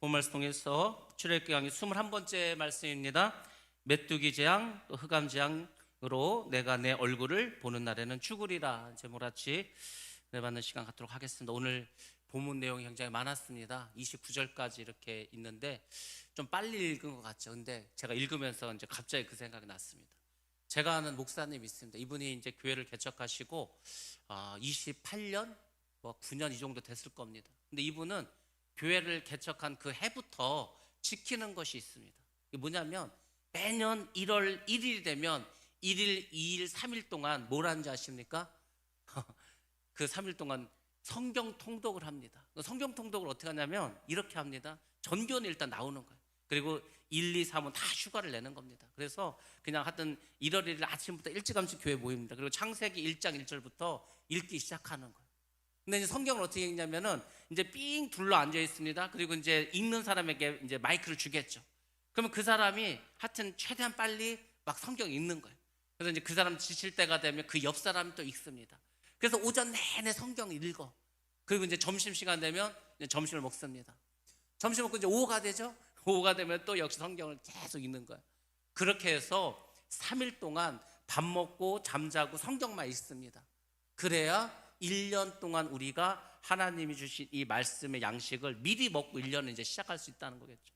본 말씀 통해서 출애굽기 강의 21번째 말씀입니다. 메뚜기 재앙 또 흑암 재앙으로 내가 내 얼굴을 보는 날에는 죽으리라 제목같이 내받는 시간 갖도록 하겠습니다. 오늘 본문 내용이 굉장히 많았습니다. 29절까지 이렇게 있는데 좀 빨리 읽은 것 같죠. 근데 제가 읽으면서 이제 갑자기 그 생각이 났습니다. 제가 아는 목사님이 있습니다. 이분이 이제 교회를 개척하시고 28년 9년 이 정도 됐을 겁니다. 근데 이분은 교회를 개척한 그 해부터 지키는 것이 있습니다. 이게 뭐냐면 매년 1월 1일이 되면 1일, 2일, 3일 동안 뭘 하는지 아십니까? 그 3일 동안 성경 통독을 합니다. 성경 통독을 어떻게 하냐면 이렇게 합니다. 전교는 일단 나오는 거예요. 그리고 1, 2, 3은 다 휴가를 내는 겁니다. 그래서 그냥 하여튼 1월 1일 아침부터 일찌감치 교회 모입니다. 그리고 창세기 1장 1절부터 읽기 시작하는 거예요. 근데 이제 성경을 어떻게 읽냐면은 이제 삥 둘러 앉아 있습니다. 그리고 이제 읽는 사람에게 이제 마이크를 주겠죠. 그러면 그 사람이 하여튼 최대한 빨리 막 성경 읽는 거예요. 그래서 이제 그 사람 지칠 때가 되면 그 옆 사람이 또 읽습니다. 그래서 오전 내내 성경 읽어. 그리고 이제 점심 시간 되면 이제 점심을 먹습니다. 점심 먹고 이제 오후가 되죠. 오후가 되면 또 역시 성경을 계속 읽는 거예요. 그렇게 해서 3일 동안 밥 먹고 잠자고 성경만 읽습니다. 그래야 1년 동안 우리가 하나님이 주신 이 말씀의 양식을 미리 먹고 1년을 이제 시작할 수 있다는 거겠죠.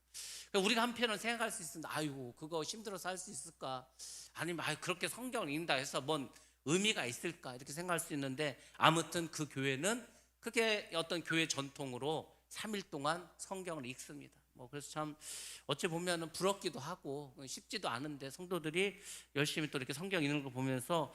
그러니까 우리가 한편은 생각할 수 있습니다. 아이고 그거 힘들어서 할 수 있을까? 아니면 그렇게 성경을 읽는다 해서 뭔 의미가 있을까? 이렇게 생각할 수 있는데 아무튼 그 교회는 그게 어떤 교회 전통으로 3일 동안 성경을 읽습니다. 그래서 참 어찌 보면은 부럽기도 하고 쉽지도 않은데 성도들이 열심히 또 이렇게 성경 읽는 걸 보면서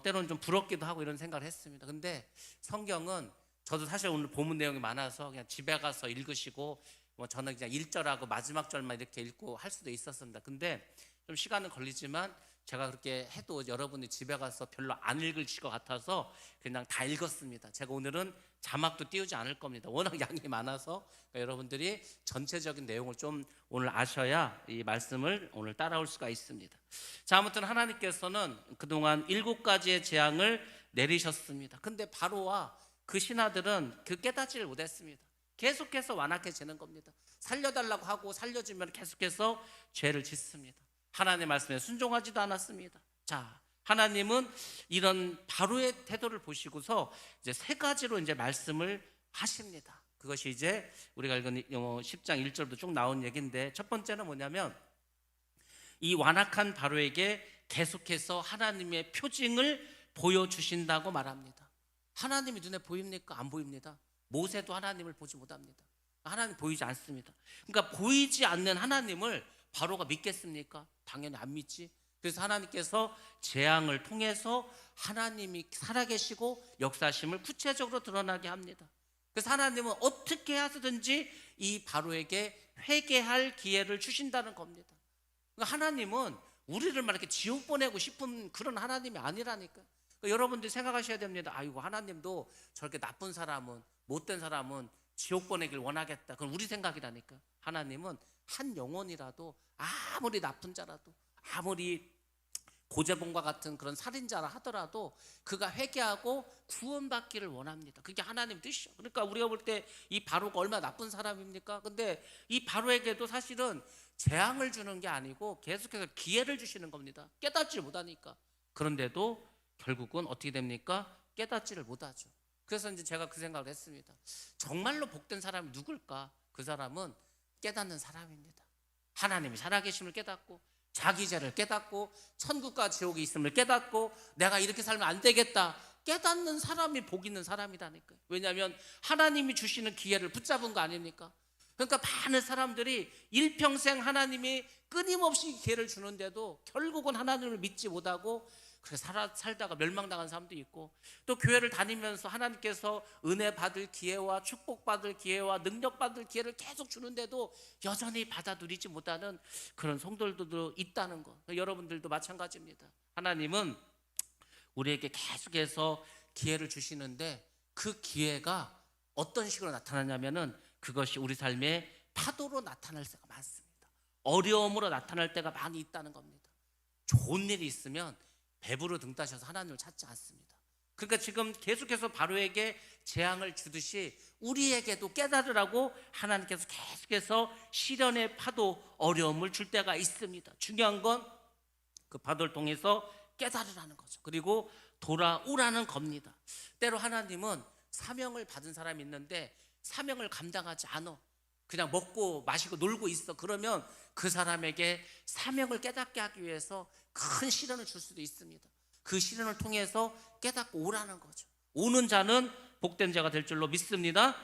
때로는 좀 부럽기도 하고 이런 생각을 했습니다. 근데 성경은 저도 사실 오늘 본문 내용이 많아서 그냥 집에 가서 읽으시고 저는 그냥 1절하고 마지막 절만 이렇게 읽고 할 수도 있었습니다. 근데 좀 시간은 걸리지만 제가 그렇게 해도 여러분이 집에 가서 별로 안 읽으실 것 같아서 그냥 다 읽었습니다. 제가 오늘은 자막도 띄우지 않을 겁니다. 워낙 양이 많아서 그러니까 여러분들이 전체적인 내용을 좀 오늘 아셔야 이 말씀을 오늘 따라올 수가 있습니다. 자, 아무튼 하나님께서는 그동안 7가지의 재앙을 내리셨습니다. 근데 바로와 그 신하들은 그 깨닫지를 못했습니다. 계속해서 완악해지는 겁니다. 살려달라고 하고 살려주면 계속해서 죄를 짓습니다. 하나님의 말씀에 순종하지도 않았습니다. 자, 하나님은 이런 바로의 태도를 보시고서 이제 3가지로 이제 말씀을 하십니다. 그것이 이제 우리가 읽은 10장 1절부터 쭉 나온 얘기인데 첫 번째는 뭐냐면 이 완악한 바로에게 계속해서 하나님의 표징을 보여주신다고 말합니다. 하나님이 눈에 보입니까? 안 보입니다. 모세도 하나님을 보지 못합니다. 하나님 보이지 않습니다. 그러니까 보이지 않는 하나님을 바로가 믿겠습니까? 당연히 안 믿지. 그래서 하나님께서 재앙을 통해서 하나님이 살아계시고 역사심을 구체적으로 드러나게 합니다. 그래서 하나님은 어떻게 하든지 이 바로에게 회개할 기회를 주신다는 겁니다. 그러니까 하나님은 우리를 막 이렇게 지옥 보내고 싶은 그런 하나님이 아니라니까요. 그러니까 여러분들이 생각하셔야 됩니다. 아이고 하나님도 저렇게 나쁜 사람은 못된 사람은 지옥 보내길 원하겠다. 그건 우리 생각이라니까. 하나님은 한 영혼이라도 아무리 나쁜 자라도 아무리 고재봉과 같은 그런 살인자라 하더라도 그가 회개하고 구원받기를 원합니다. 그게 하나님 뜻이죠. 그러니까 우리가 볼 때 이 바로가 얼마나 나쁜 사람입니까? 근데 이 바로에게도 사실은 재앙을 주는 게 아니고 계속해서 기회를 주시는 겁니다. 깨닫지 못하니까. 그런데도 결국은 어떻게 됩니까? 깨닫지를 못하죠. 그래서 이제 제가 그 생각을 했습니다. 정말로 복된 사람이 누굴까? 그 사람은 깨닫는 사람입니다. 하나님이 살아계심을 깨닫고 자기 죄를 깨닫고 천국과 지옥이 있음을 깨닫고 내가 이렇게 살면 안 되겠다 깨닫는 사람이 복 있는 사람이라니까요. 왜냐하면 하나님이 주시는 기회를 붙잡은 거 아닙니까? 그러니까 많은 사람들이 일평생 하나님이 끊임없이 기회를 주는데도 결국은 하나님을 믿지 못하고 그래서 살다가 멸망당한 사람도 있고 또 교회를 다니면서 하나님께서 은혜 받을 기회와 축복받을 기회와 능력받을 기회를 계속 주는데도 여전히 받아들이지 못하는 그런 성도들도 있다는 것. 여러분들도 마찬가지입니다. 하나님은 우리에게 계속해서 기회를 주시는데 그 기회가 어떤 식으로 나타나냐면은 그것이 우리 삶의 파도로 나타날 때가 많습니다. 어려움으로 나타날 때가 많이 있다는 겁니다. 좋은 일이 있으면 배부로 등 따셔서 하나님을 찾지 않습니다. 그러니까 지금 계속해서 바로에게 재앙을 주듯이 우리에게도 깨달으라고 하나님께서 계속해서 시련의 파도, 어려움을 줄 때가 있습니다. 중요한 건 그 파도를 통해서 깨달으라는 거죠. 그리고 돌아오라는 겁니다. 때로 하나님은 사명을 받은 사람이 있는데 사명을 감당하지 않아. 그냥 먹고 마시고 놀고 있어. 그러면 그 사람에게 사명을 깨닫게 하기 위해서 큰 시련을 줄 수도 있습니다. 그 시련을 통해서 깨닫고 오라는 거죠. 오는 자는 복된 자가 될 줄로 믿습니다.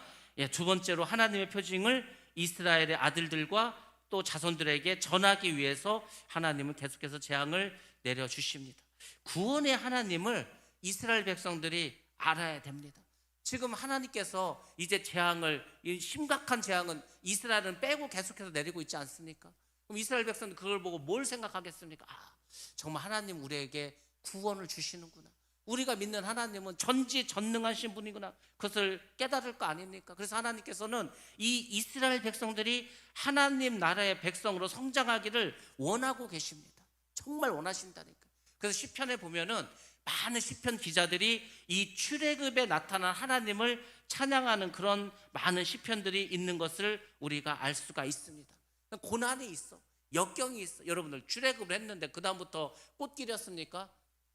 두 번째로 하나님의 표징을 이스라엘의 아들들과 또 자손들에게 전하기 위해서 하나님은 계속해서 재앙을 내려주십니다. 구원의 하나님을 이스라엘 백성들이 알아야 됩니다. 지금 하나님께서 이제 재앙을, 이 심각한 재앙은 이스라엘은 빼고 계속해서 내리고 있지 않습니까? 그럼 이스라엘 백성은 그걸 보고 뭘 생각하겠습니까? 정말 하나님 우리에게 구원을 주시는구나. 우리가 믿는 하나님은 전지전능하신 분이구나. 그것을 깨달을 거 아닙니까? 그래서 하나님께서는 이 이스라엘 백성들이 하나님 나라의 백성으로 성장하기를 원하고 계십니다. 정말 원하신다니까. 그래서 시편에 보면은 많은 시편 기자들이 이 출애굽에 나타난 하나님을 찬양하는 그런 많은 시편들이 있는 것을 우리가 알 수가 있습니다. 고난이 있어, 역경이 있어. 여러분들 출애굽을 했는데 그 다음부터 꽃길이었습니까?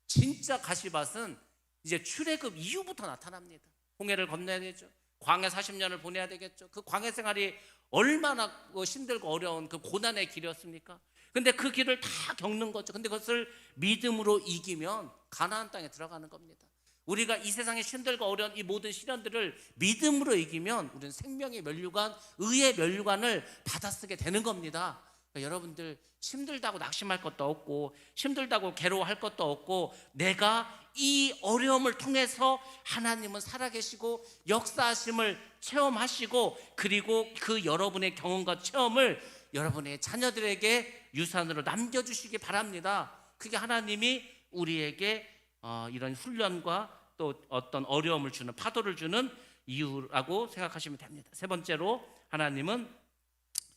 진짜 가시밭은 이제 출애굽 이후부터 나타납니다. 홍해를 건너야 되죠. 광야 40년을 보내야 되겠죠. 그 광야 생활이 얼마나 힘들고 어려운 그 고난의 길이었습니까? 근데 그 길을 다 겪는 거죠. 근데 그것을 믿음으로 이기면 가나안 땅에 들어가는 겁니다. 우리가 이 세상의 힘들고 어려운 이 모든 시련들을 믿음으로 이기면 우리는 생명의 면류관, 의의 면류관을 받아쓰게 되는 겁니다. 그러니까 여러분들 힘들다고 낙심할 것도 없고 힘들다고 괴로워할 것도 없고 내가 이 어려움을 통해서 하나님은 살아계시고 역사하심을 체험하시고 그리고 그 여러분의 경험과 체험을 여러분의 자녀들에게 유산으로 남겨주시기 바랍니다. 그게 하나님이 우리에게 이런 훈련과 또 어떤 어려움을 주는 파도를 주는 이유라고 생각하시면 됩니다. 세 번째로 하나님은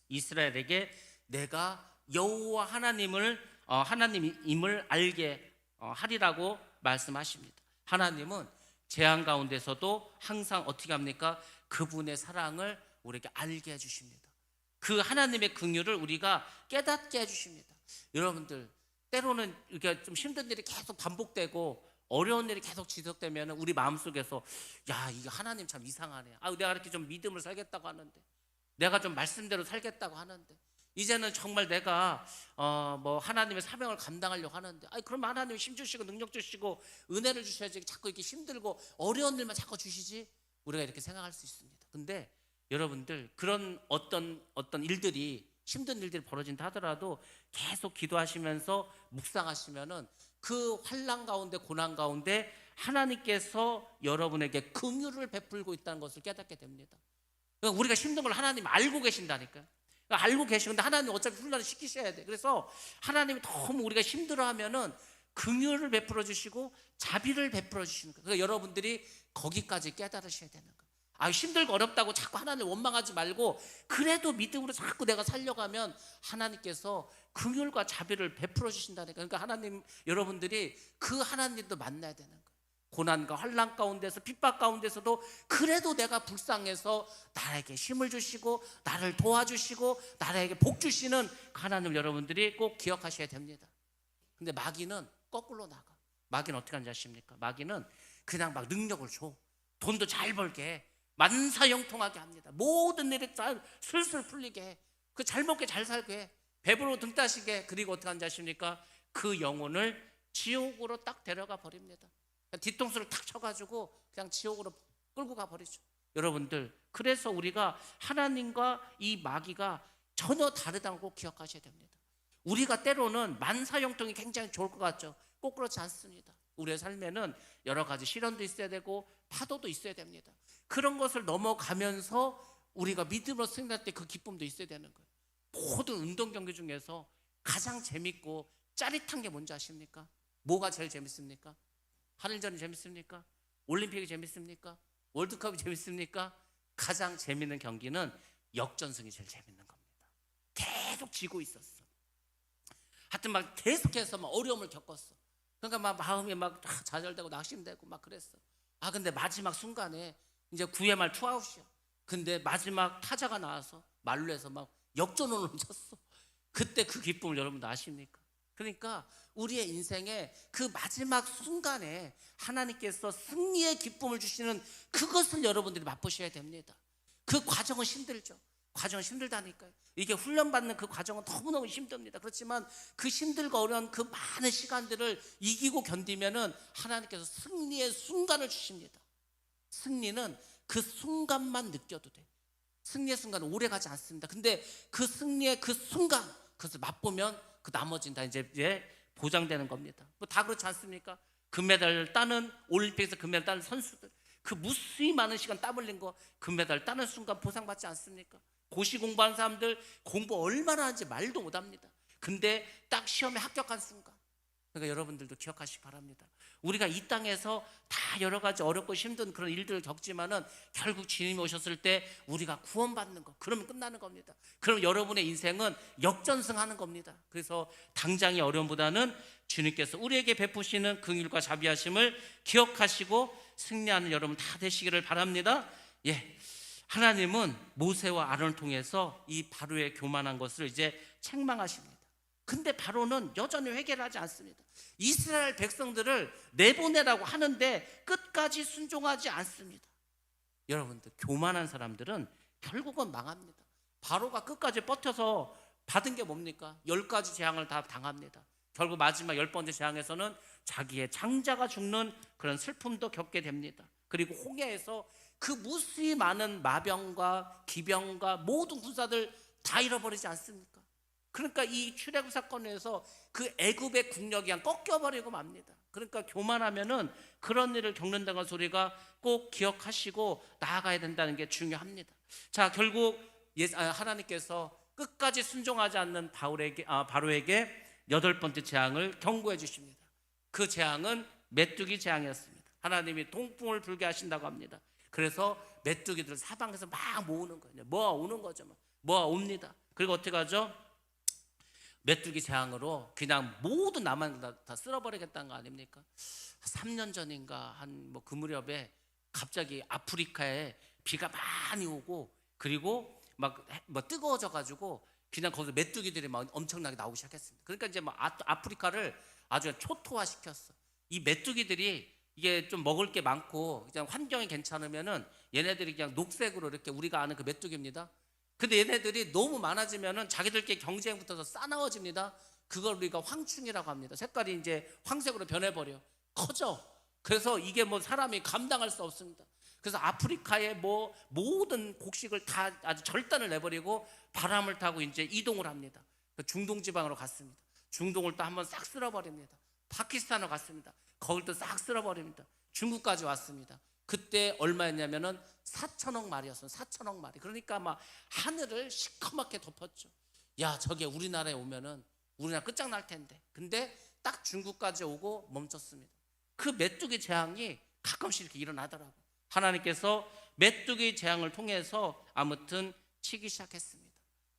이스라엘에게 내가 여호와 하나님임을 알게 하리라고 말씀하십니다. 하나님은 재앙 가운데서도 항상 어떻게 합니까? 그분의 사랑을 우리에게 알게 해주십니다. 그 하나님의 긍휼을 우리가 깨닫게 해주십니다. 여러분들 때로는 이렇게 좀 힘든 일이 계속 반복되고 어려운 일이 계속 지속되면 우리 마음속에서 야 이게 하나님 참 이상하네. 내가 이렇게 좀 믿음을 살겠다고 하는데 내가 좀 말씀대로 살겠다고 하는데 이제는 정말 내가 하나님의 사명을 감당하려고 하는데 그럼 하나님이 힘 주시고 능력 주시고 은혜를 주셔야지 자꾸 이렇게 힘들고 어려운 일만 자꾸 주시지 우리가 이렇게 생각할 수 있습니다. 근데 여러분들 그런 어떤 일들이 힘든 일들이 벌어진다 하더라도 계속 기도하시면서 묵상하시면은 그 환난 가운데 고난 가운데 하나님께서 여러분에게 긍휼을 베풀고 있다는 것을 깨닫게 됩니다. 그러니까 우리가 힘든 걸 하나님 알고 계신다니까요. 그러니까 알고 계시는데 하나님 어차피 훈련을 시키셔야 돼. 그래서 하나님이 너무 우리가 힘들어하면은 긍휼을 베풀어 주시고 자비를 베풀어 주시는 거예요. 그러니까 여러분들이 거기까지 깨달으셔야 되는 거예요. 힘들고 어렵다고 자꾸 하나님을 원망하지 말고 그래도 믿음으로 자꾸 내가 살려가면 하나님께서 긍휼과 자비를 베풀어 주신다니까. 그러니까 하나님 여러분들이 그 하나님도 만나야 되는 거예요. 고난과 환난 가운데서 핍박 가운데서도 그래도 내가 불쌍해서 나에게 힘을 주시고 나를 도와주시고 나에게 복 주시는 하나님을 여러분들이 꼭 기억하셔야 됩니다. 근데 마귀는 거꾸로 나가. 마귀는 어떻게 하는지 아십니까? 마귀는 그냥 막 능력을 줘. 돈도 잘 벌게 해. 만사형통하게 합니다. 모든 일이 잘 술술 풀리게 해. 그 잘 먹게 잘 살게 해. 배부르고 등 따시게 해. 그리고 어떻게 하는지 아십니까? 그 영혼을 지옥으로 딱 데려가 버립니다. 뒤통수를 탁 쳐가지고 그냥 지옥으로 끌고 가버리죠. 여러분들 그래서 우리가 하나님과 이 마귀가 전혀 다르다는 걸 꼭 기억하셔야 됩니다. 우리가 때로는 만사형통이 굉장히 좋을 것 같죠. 꼭 그렇지 않습니다. 우리의 삶에는 여러 가지 시련도 있어야 되고 파도도 있어야 됩니다. 그런 것을 넘어가면서 우리가 믿음으로 승리할 때 그 기쁨도 있어야 되는 거예요. 모든 운동 경기 중에서 가장 재밌고 짜릿한 게 뭔지 아십니까? 뭐가 제일 재밌습니까? 한일전이 재밌습니까? 올림픽이 재밌습니까? 월드컵이 재밌습니까? 가장 재밌는 경기는 역전승이 제일 재밌는 겁니다. 계속 지고 있었어. 하여튼 막 계속해서 막 어려움을 겪었어. 그러니까 막 마음이 막 좌절되고 낙심되고 막 그랬어. 근데 마지막 순간에 이제 9회 말 투아웃이야. 근데 마지막 타자가 나와서 말루에서 막 역전을 쳤어. 그때 그 기쁨을 여러분도 아십니까? 그러니까 우리의 인생의 그 마지막 순간에 하나님께서 승리의 기쁨을 주시는 그것을 여러분들이 맛보셔야 됩니다. 그 과정은 힘들죠. 과정은 힘들다니까요. 이게 훈련받는 그 과정은 너무너무 힘듭니다. 그렇지만 그 힘들고 어려운 그 많은 시간들을 이기고 견디면은 하나님께서 승리의 순간을 주십니다. 승리는 그 순간만 느껴도 돼. 승리의 순간은 오래 가지 않습니다. 근데 그 승리의 그 순간, 그것을 맛보면 그 나머지는 다 이제 보장되는 겁니다. 뭐 다 그렇지 않습니까? 금메달을 따는, 올림픽에서 금메달 따는 선수들, 그 무수히 많은 시간 땀 흘린 거 금메달 따는 순간 보상받지 않습니까? 고시 공부하는 사람들 공부 얼마나 하는지 말도 못합니다. 근데 딱 시험에 합격한 순간, 그러니까 여러분들도 기억하시기 바랍니다. 우리가 이 땅에서 다 여러 가지 어렵고 힘든 그런 일들을 겪지만은 결국 주님이 오셨을 때 우리가 구원받는 거, 그러면 끝나는 겁니다. 그럼 여러분의 인생은 역전승하는 겁니다. 그래서 당장의 어려움보다는 주님께서 우리에게 베푸시는 긍휼과 자비하심을 기억하시고 승리하는 여러분 다 되시기를 바랍니다. 하나님은 모세와 아론을 통해서 이 바로의 교만한 것을 이제 책망하십니다. 근데 바로는 여전히 회개를 하지 않습니다. 이스라엘 백성들을 내보내라고 하는데 끝까지 순종하지 않습니다. 여러분들, 교만한 사람들은 결국은 망합니다. 바로가 끝까지 버텨서 받은 게 뭡니까? 10가지 재앙을 다 당합니다. 결국 마지막 10번째 재앙에서는 자기의 장자가 죽는 그런 슬픔도 겪게 됩니다. 그리고 홍해에서 그 무수히 많은 마병과 기병과 모든 군사들 다 잃어버리지 않습니까? 그러니까 이 출애굽 사건에서 그 애굽의 국력이 그냥 꺾여버리고 맙니다. 그러니까 교만하면은 그런 일을 겪는다는 소리가 꼭 기억하시고 나아가야 된다는 게 중요합니다. 자, 결국 하나님께서 끝까지 순종하지 않는 바로에게 8번째 재앙을 경고해 주십니다. 그 재앙은 메뚜기 재앙이었습니다. 하나님이 동풍을 불게 하신다고 합니다. 그래서 메뚜기들을 사방에서 막 모으는 거예요. 모아오는 거죠. 모아옵니다. 그리고 어떻게 하죠? 메뚜기 재앙으로 그냥 모든 남한 다 쓸어버리겠다는 거 아닙니까? 3년 전인가 그 무렵에 갑자기 아프리카에 비가 많이 오고 그리고 막 뜨거워져 가지고 그냥 거기서 메뚜기들이 막 엄청나게 나오기 시작했습니다. 그러니까 이제 아프리카를 아주 초토화시켰어. 이 메뚜기들이 이게 좀 먹을 게 많고 그냥 환경이 괜찮으면은 얘네들이 그냥 녹색으로 이렇게 우리가 아는 그 메뚜기입니다. 근데 얘네들이 너무 많아지면은 자기들끼리 경쟁 붙어서 싸나워집니다. 그걸 우리가 황충이라고 합니다. 색깔이 이제 황색으로 변해버려. 커져. 그래서 이게 사람이 감당할 수 없습니다. 그래서 아프리카의 모든 곡식을 다 아주 절단을 내버리고 바람을 타고 이제 이동을 합니다. 중동 지방으로 갔습니다. 중동을 또 한번 싹 쓸어버립니다. 파키스탄으로 갔습니다. 거길 또 싹 쓸어버립니다. 중국까지 왔습니다. 그때 얼마였냐면은 4천억 마리였어요. 4천억 마리. 그러니까 하늘을 시커멓게 덮었죠. 야, 저게 우리나라에 오면은 우리나라 끝장날 텐데. 근데 딱 중국까지 오고 멈췄습니다. 그 메뚜기 재앙이 가끔씩 이렇게 일어나더라고요. 하나님께서 메뚜기 재앙을 통해서 아무튼 치기 시작했습니다.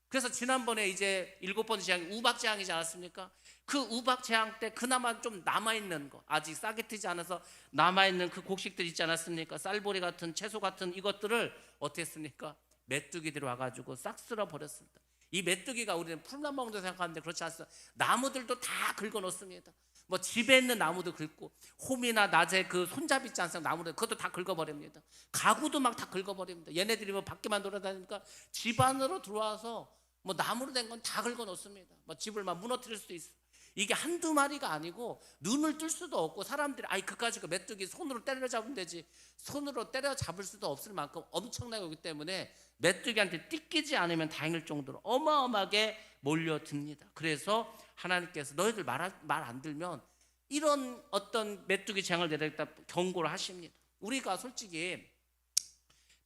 그래서 지난번에 이제 7번째 재앙이 우박 재앙이지 않았습니까? 그 우박 재앙 때 그나마 좀 남아있는 거, 아직 싹이 트지 않아서 남아있는 그 곡식들 있지 않았습니까? 쌀보리 같은 채소 같은 이것들을 어떻게 했습니까? 메뚜기들이 와가지고 싹 쓸어버렸습니다. 이 메뚜기가 우리는 풀만 먹는다고 생각하는데 그렇지 않습니다. 나무들도 다 긁어놓습니다. 집에 있는 나무도 긁고 홈이나 낮에 그 손잡이 있지 않습니까? 나무들 그것도 다 긁어버립니다. 가구도 막 다 긁어버립니다. 얘네들이 밖에만 돌아다니니까 집 안으로 들어와서 나무로 된 건 다 긁어놓습니다. 집을 무너뜨릴 수도 있어. 이게 한두 마리가 아니고 눈을 뜰 수도 없고 사람들이 그까짓 그 메뚜기 손으로 때려잡으면 되지 손으로 때려잡을 수도 없을 만큼 엄청나게 오기 때문에 메뚜기한테 띠끼지 않으면 다행일 정도로 어마어마하게 몰려듭니다. 그래서 하나님께서 너희들 말 안 들면 이런 어떤 메뚜기 재앙을 내리겠다 경고를 하십니다. 우리가 솔직히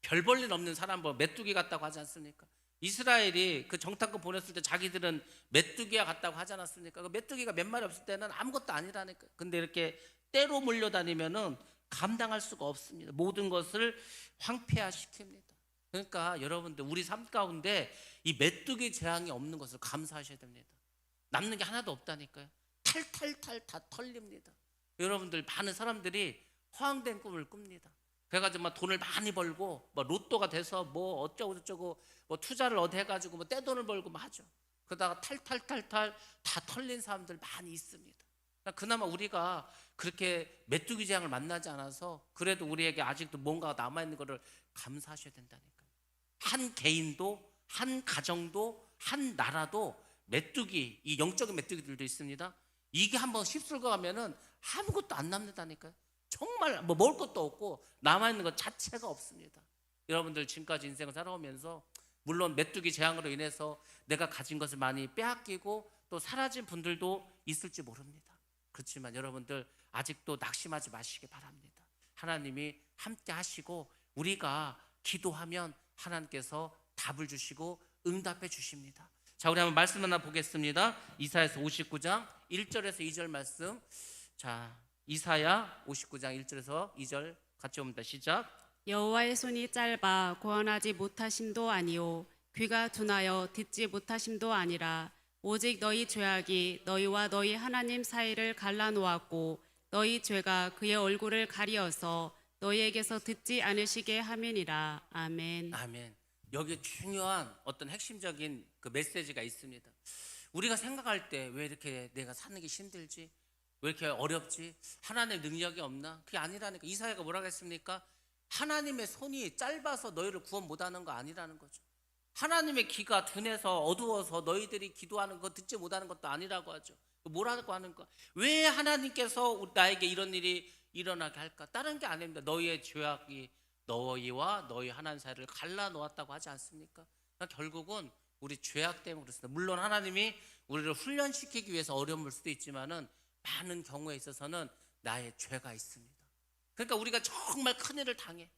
별 볼 일 없는 사람 메뚜기 같다고 하지 않습니까? 이스라엘이 그 정탐꾼 보냈을 때 자기들은 메뚜기와 같다고 하지 않았습니까? 그 메뚜기가 몇 마리 없을 때는 아무것도 아니라니까. 근데 이렇게 때로 몰려다니면은 감당할 수가 없습니다. 모든 것을 황폐화시킵니다. 그러니까 여러분들 우리 삶 가운데 이 메뚜기 재앙이 없는 것을 감사하셔야 됩니다. 남는 게 하나도 없다니까요. 탈탈탈 다 털립니다. 여러분들 많은 사람들이 허황된 꿈을 꿉니다. 그래가지고 막 돈을 많이 벌고 뭐 로또가 돼서 뭐 어쩌고 저쩌고 뭐 투자를 어디 해가지고 뭐 떼돈을 벌고 뭐 하죠. 그러다가 탈탈탈탈 다 털린 사람들 많이 있습니다. 그나마 우리가 그렇게 메뚜기 재앙을 만나지 않아서 그래도 우리에게 아직도 뭔가 남아있는 것을 감사하셔야 된다니까요. 한 개인도, 한 가정도, 한 나라도 메뚜기, 이 영적인 메뚜기들도 있습니다. 이게 한번 휩쓸고 가면은 아무것도 안 남는다니까요. 정말 뭐 먹을 것도 없고 남아있는 것 자체가 없습니다. 여러분들 지금까지 인생을 살아오면서 물론 메뚜기 재앙으로 인해서 내가 가진 것을 많이 빼앗기고 또 사라진 분들도 있을지 모릅니다. 그렇지만 여러분들 아직도 낙심하지 마시기 바랍니다. 하나님이 함께 하시고 우리가 기도하면 하나님께서 답을 주시고 응답해 주십니다. 자, 우리 한번 말씀 하나 보겠습니다. 이사야서 59장 1절에서 2절 말씀. 자, 이사야 59장 1절에서 2절 같이 봅니다. 시작. 여호와의 손이 짧아 구원하지 못하심도 아니요 귀가 둔하여 듣지 못하심도 아니라 오직 너희 죄악이 너희와 너희 하나님 사이를 갈라놓았고 너희 죄가 그의 얼굴을 가리어서 너희에게서 듣지 않으시게 함이니라. 아멘. 아멘. 여기 중요한 어떤 핵심적인 그 메시지가 있습니다. 우리가 생각할 때 왜 이렇게 내가 사는 게 힘들지? 왜 이렇게 어렵지? 하나님의 능력이 없나? 그게 아니라니까. 이사야가 뭐라고 했습니까? 하나님의 손이 짧아서 너희를 구원 못하는 거 아니라는 거죠. 하나님의 귀가 둔해서 어두워서 너희들이 기도하는 거 듣지 못하는 것도 아니라고 하죠. 뭐라고 하는 거? 왜 하나님께서 나에게 이런 일이 일어나게 할까? 다른 게 아닙니다. 너희의 죄악이 너희와 너희 하나님 사이를 갈라놓았다고 하지 않습니까? 그러니까 결국은 우리 죄악 때문에 그렇습니다. 물론 하나님이 우리를 훈련시키기 위해서 어려움일 수도 있지만은 많은 경우에 있어서는 나의 죄가 있습니다. 그러니까 우리가 정말 큰 일을 당해,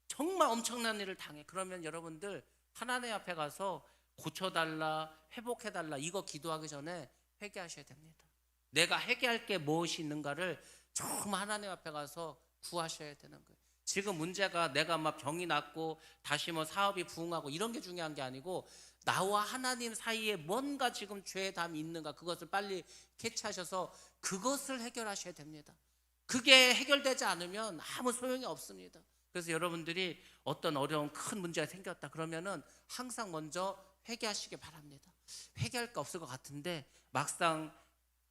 정말 엄청난 일을 당해. 그러면 여러분들 하나님 앞에 가서 고쳐달라, 회복해달라 이거 기도하기 전에 회개하셔야 됩니다. 내가 회개할 게 무엇이 있는가를 정말 하나님 앞에 가서 구하셔야 되는 거예요. 지금 문제가 내가 막 병이 낫고 다시 뭐 사업이 부흥하고 이런 게 중요한 게 아니고 나와 하나님 사이에 뭔가 지금 죄의 담이 있는가 그것을 빨리 캐치하셔서 그것을 해결하셔야 됩니다. 그게 해결되지 않으면 아무 소용이 없습니다. 그래서 여러분들이 어떤 어려운 큰 문제가 생겼다 그러면은 항상 먼저 회개하시기 바랍니다. 회개할 거 없을 것 같은데 막상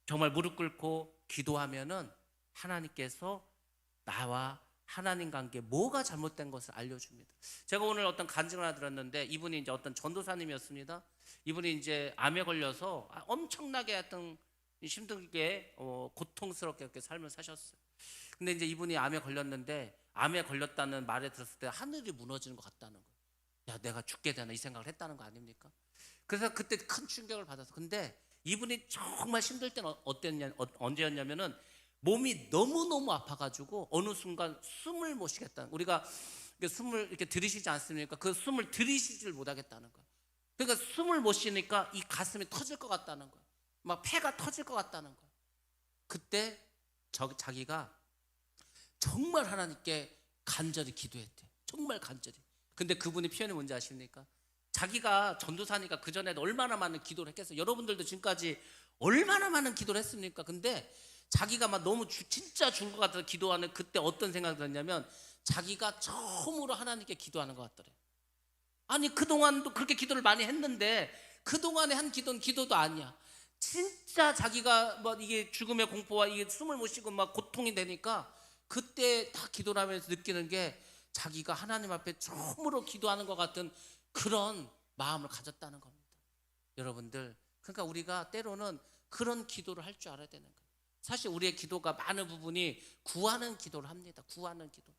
정말 무릎 꿇고 기도하면은 하나님께서 나와 하나님 관계 뭐가 잘못된 것을 알려줍니다. 제가 오늘 어떤 간증을 하나 들었는데 이분이 이제 어떤 전도사님이었습니다. 이분이 이제 암에 걸려서 엄청나게 하여튼 힘들게 고통스럽게 이렇게 삶을 사셨어요. 근데 이제 이분이 암에 걸렸는데 암에 걸렸다는 말에 들었을 때 하늘이 무너지는 것 같다는 거예요. 야, 내가 죽게 되나 이 생각을 했다는 거 아닙니까? 그래서 그때 큰 충격을 받았어. 근데 이분이 정말 힘들 때는 언제였냐면은 몸이 너무너무 아파가지고 어느 순간 숨을 못 쉬겠다는, 우리가 숨을 이렇게 들이쉬지 않습니까? 그 숨을 들이쉬지를 못하겠다는 거예요. 그러니까 숨을 못 쉬니까 이 가슴이 터질 것 같다는 거예요. 막 폐가 터질 것 같다는 거예요. 그때 자기가 정말 하나님께 간절히 기도했대요. 정말 간절히. 근데 그분의 표현이 뭔지 아십니까? 자기가 전도사니까 그전에도 얼마나 많은 기도를 했겠어요. 여러분들도 지금까지 얼마나 많은 기도를 했습니까? 근데 자기가 막 너무 진짜 죽을 것 같아서 기도하는 그때 어떤 생각이 들었냐면 자기가 처음으로 하나님께 기도하는 것 같더래요. 아니 그동안도 그렇게 기도를 많이 했는데 그동안에 한 기도는 기도도 아니야. 진짜 자기가 뭐 이게 죽음의 공포와 이게 숨을 못 쉬고 막 고통이 되니까 그때 다 기도를 하면서 느끼는 게 자기가 하나님 앞에 처음으로 기도하는 것 같은 그런 마음을 가졌다는 겁니다. 여러분들, 그러니까 우리가 때로는 그런 기도를 할 줄 알아야 되는 거예요. 사실 우리의 기도가 많은 부분이 구하는 기도를 합니다. 구하는 기도.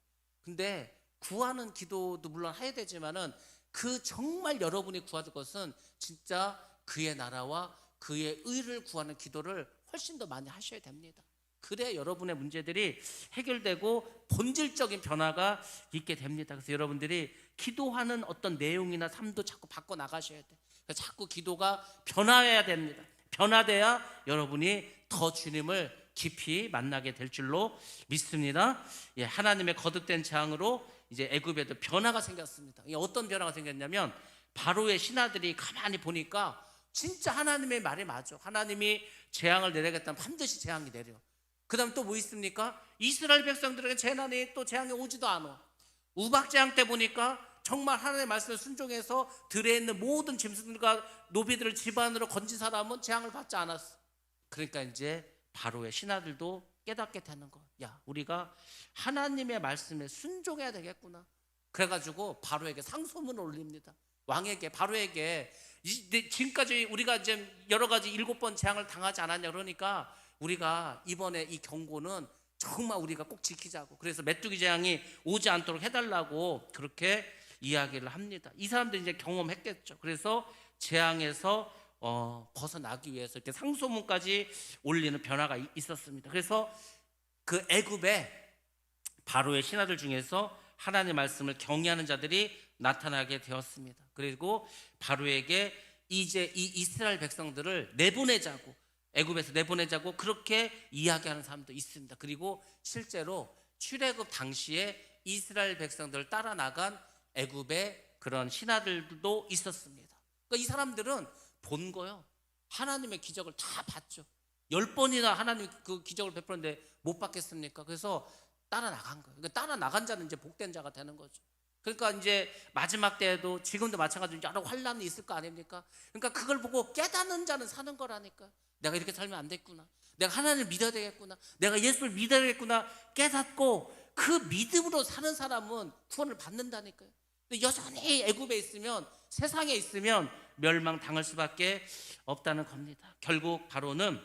근데 구하는 기도도 물론 해야 되지만은 그 정말 여러분이 구할 것은 진짜 그의 나라와 그의 의를 구하는 기도를 훨씬 더 많이 하셔야 됩니다. 그래야 여러분의 문제들이 해결되고 본질적인 변화가 있게 됩니다. 그래서 여러분들이 기도하는 어떤 내용이나 삶도 자꾸 바꿔 나가셔야 돼요. 자꾸 기도가 변화해야 됩니다. 변화돼야 여러분이 더 주님을 깊이 만나게 될 줄로 믿습니다. 예, 하나님의 거듭된 재앙으로 이제 애굽에도 변화가 생겼습니다. 어떤 변화가 생겼냐면 바로의 신하들이 가만히 보니까 진짜 하나님의 말이 맞아. 하나님이 재앙을 내리겠다면 반드시 재앙이 내려. 그다음 또 뭐 있습니까? 이스라엘 백성들에게 재난이 또 재앙이 오지도 않아. 우박재앙 때 보니까 정말 하나님의 말씀을 순종해서 들에 있는 모든 짐승들과 노비들을 집안으로 건진 사람은 재앙을 받지 않았어. 그러니까 이제 바로의 신하들도 깨닫게 되는 거야. 야, 우리가 하나님의 말씀에 순종해야 되겠구나. 그래가지고 바로에게 상소문을 올립니다. 왕에게, 바로에게, 지금까지 우리가 이제 여러 가지 7번 재앙을 당하지 않았냐, 그러니까 우리가 이번에 이 경고는 정말 우리가 꼭 지키자고. 그래서 메뚜기 재앙이 오지 않도록 해달라고 그렇게 이야기를 합니다. 이 사람들이 이제 경험했겠죠. 그래서 재앙에서 벗어나기 위해서 이렇게 상소문까지 올리는 변화가 있었습니다. 그래서 그 애굽에 바로의 신하들 중에서 하나님의 말씀을 경외하는 자들이 나타나게 되었습니다. 그리고 바로에게 이제 이 이스라엘 백성들을 내보내자고, 애굽에서 내보내자고 그렇게 이야기하는 사람도 있습니다. 그리고 실제로 출애굽 당시에 이스라엘 백성들을 따라 나간 애굽의 그런 신하들도 있었습니다. 그러니까 이 사람들은 본 거요. 하나님의 기적을 다 봤죠. 10번이나 하나님 그 기적을 베풀었는데 못 받겠습니까? 그래서 따라 나간 거예요. 그러니까 따라 나간 자는 이제 복된 자가 되는 거죠. 그러니까 이제 마지막 때에도 지금도 마찬가지로 여러 환란이 있을 거 아닙니까? 그러니까 그걸 보고 깨닫는 자는 사는 거라니까. 내가 이렇게 살면 안 됐구나. 내가 하나님을 믿어야 되겠구나. 내가 예수를 믿어야 되겠구나. 깨닫고 그 믿음으로 사는 사람은 구원을 받는다니까요. 근데 여전히 애굽에 있으면, 세상에 있으면 멸망당할 수밖에 없다는 겁니다. 결국 바로는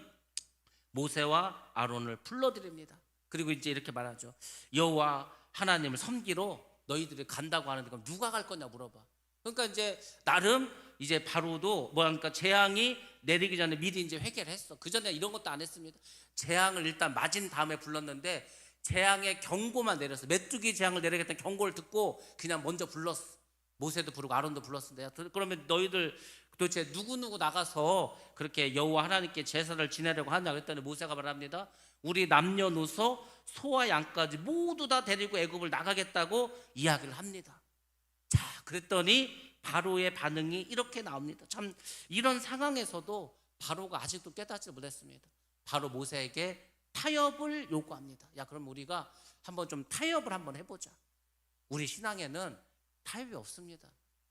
모세와 아론을 불러들입니다. 그리고 이제 이렇게 말하죠. 여호와 하나님을 섬기러 너희들이 간다고 하는데 그럼 누가 갈 거냐 물어봐. 그러니까 이제 나름 이제 바로도 뭐랄까 재앙이 내리기 전에 미리 이제 회개를 했어. 그 전에 이런 것도 안 했습니다. 재앙을 일단 맞은 다음에 불렀는데 재앙의 경고만 내렸어. 메뚜기 재앙을 내리겠다는 경고를 듣고 그냥 먼저 불렀어. 모세도 부르고 아론도 불렀습니다. 그러면 너희들 도대체 누구누구 나가서 그렇게 여호와 하나님께 제사를 지내려고 하냐 그랬더니 모세가 말합니다. 우리 남녀노소 소와 양까지 모두 다 데리고 애굽을 나가겠다고 이야기를 합니다. 자, 그랬더니 바로의 반응이 이렇게 나옵니다. 참 이런 상황에서도 바로가 아직도 깨닫지 못했습니다. 바로 모세에게 타협을 요구합니다. 야, 그럼 우리가 한번 좀 타협을 한번 해보자. 우리 신앙에는 타협이 없습니다.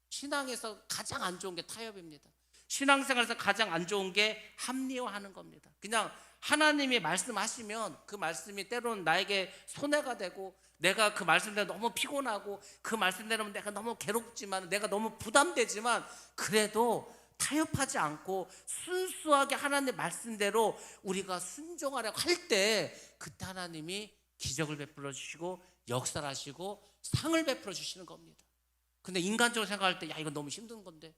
신앙에서 가장 안 좋은 게 타협입니다. 신앙생활에서 가장 안 좋은 게 합리화하는 겁니다. 그냥 하나님이 말씀하시면 그 말씀이 때로는 나에게 손해가 되고 내가 그 말씀대로 너무 피곤하고 그 말씀대로 내가 너무 괴롭지만 내가 너무 부담되지만 그래도 타협하지 않고 순수하게 하나님의 말씀대로 우리가 순종하려고 할 때 그때 하나님이 기적을 베풀어 주시고 역사를 하시고 상을 베풀어 주시는 겁니다. 근데 인간적으로 생각할 때 야 이거 너무 힘든 건데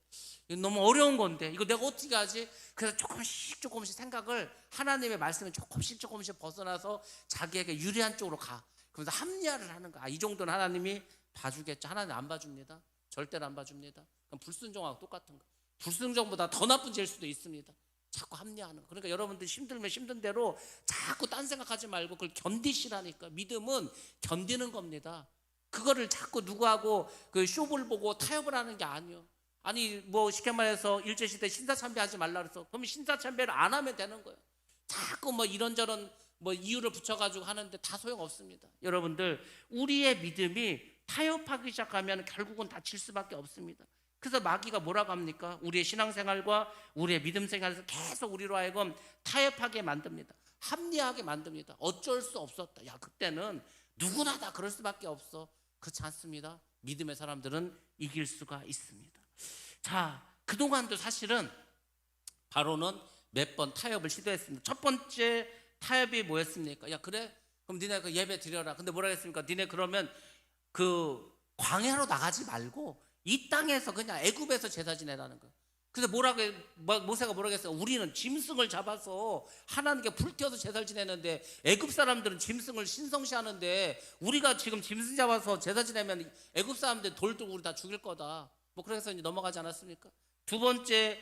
이거 너무 어려운 건데 이거 내가 어떻게 하지? 그래서 조금씩 생각을 하나님의 말씀에 조금씩 벗어나서 자기에게 유리한 쪽으로 가. 그래서 합리화를 하는 거야. 이 정도는 하나님이 봐주겠죠. 하나님 안 봐줍니다. 절대로 안 봐줍니다. 그럼 불순종하고 똑같은 거. 불순종보다 더 나쁜 죄일 수도 있습니다. 자꾸 합리화하는 거. 그러니까 여러분들 힘들면 힘든 대로 자꾸 딴 생각하지 말고 그걸 견디시라니까. 믿음은 견디는 겁니다. 그거를 자꾸 누구하고 그 쇼를 보고 타협을 하는 게 아니요. 아니 뭐 쉽게 말해서 일제시대 신사참배하지 말라 그래서 그럼 신사참배를 안 하면 되는 거예요. 자꾸 뭐 이런저런 뭐 이유를 붙여가지고 하는데 다 소용없습니다. 여러분들 우리의 믿음이 타협하기 시작하면 결국은 다칠 수밖에 없습니다. 그래서 마귀가 뭐라고 합니까? 우리의 신앙생활과 우리의 믿음생활에서 계속 우리로 하여금 타협하게 만듭니다. 합리하게 만듭니다. 어쩔 수 없었다. 야 그때는 누구나 다 그럴 수밖에 없어. 그렇지 않습니다. 믿음의 사람들은 이길 수가 있습니다. 자, 그동안도 사실은 바로는 몇 번 타협을 시도했습니다. 첫 번째 타협이 뭐였습니까? 야 그래? 그럼 니네 그 예배 드려라. 근데 뭐라 했습니까? 니네 그러면 그 광야로 나가지 말고 이 땅에서 그냥 애굽에서 제사 지내라는 거예요. 그래서 모세가 뭐라고 했어요? 우리는 짐승을 잡아서 하나님께 불태워서 제사를 지내는데 애굽 사람들은 짐승을 신성시하는데 우리가 지금 짐승 잡아서 제사 지내면 애굽 사람들 돌 들고 우리 다 죽일 거다. 뭐 그래서 이제 넘어가지 않았습니까? 두 번째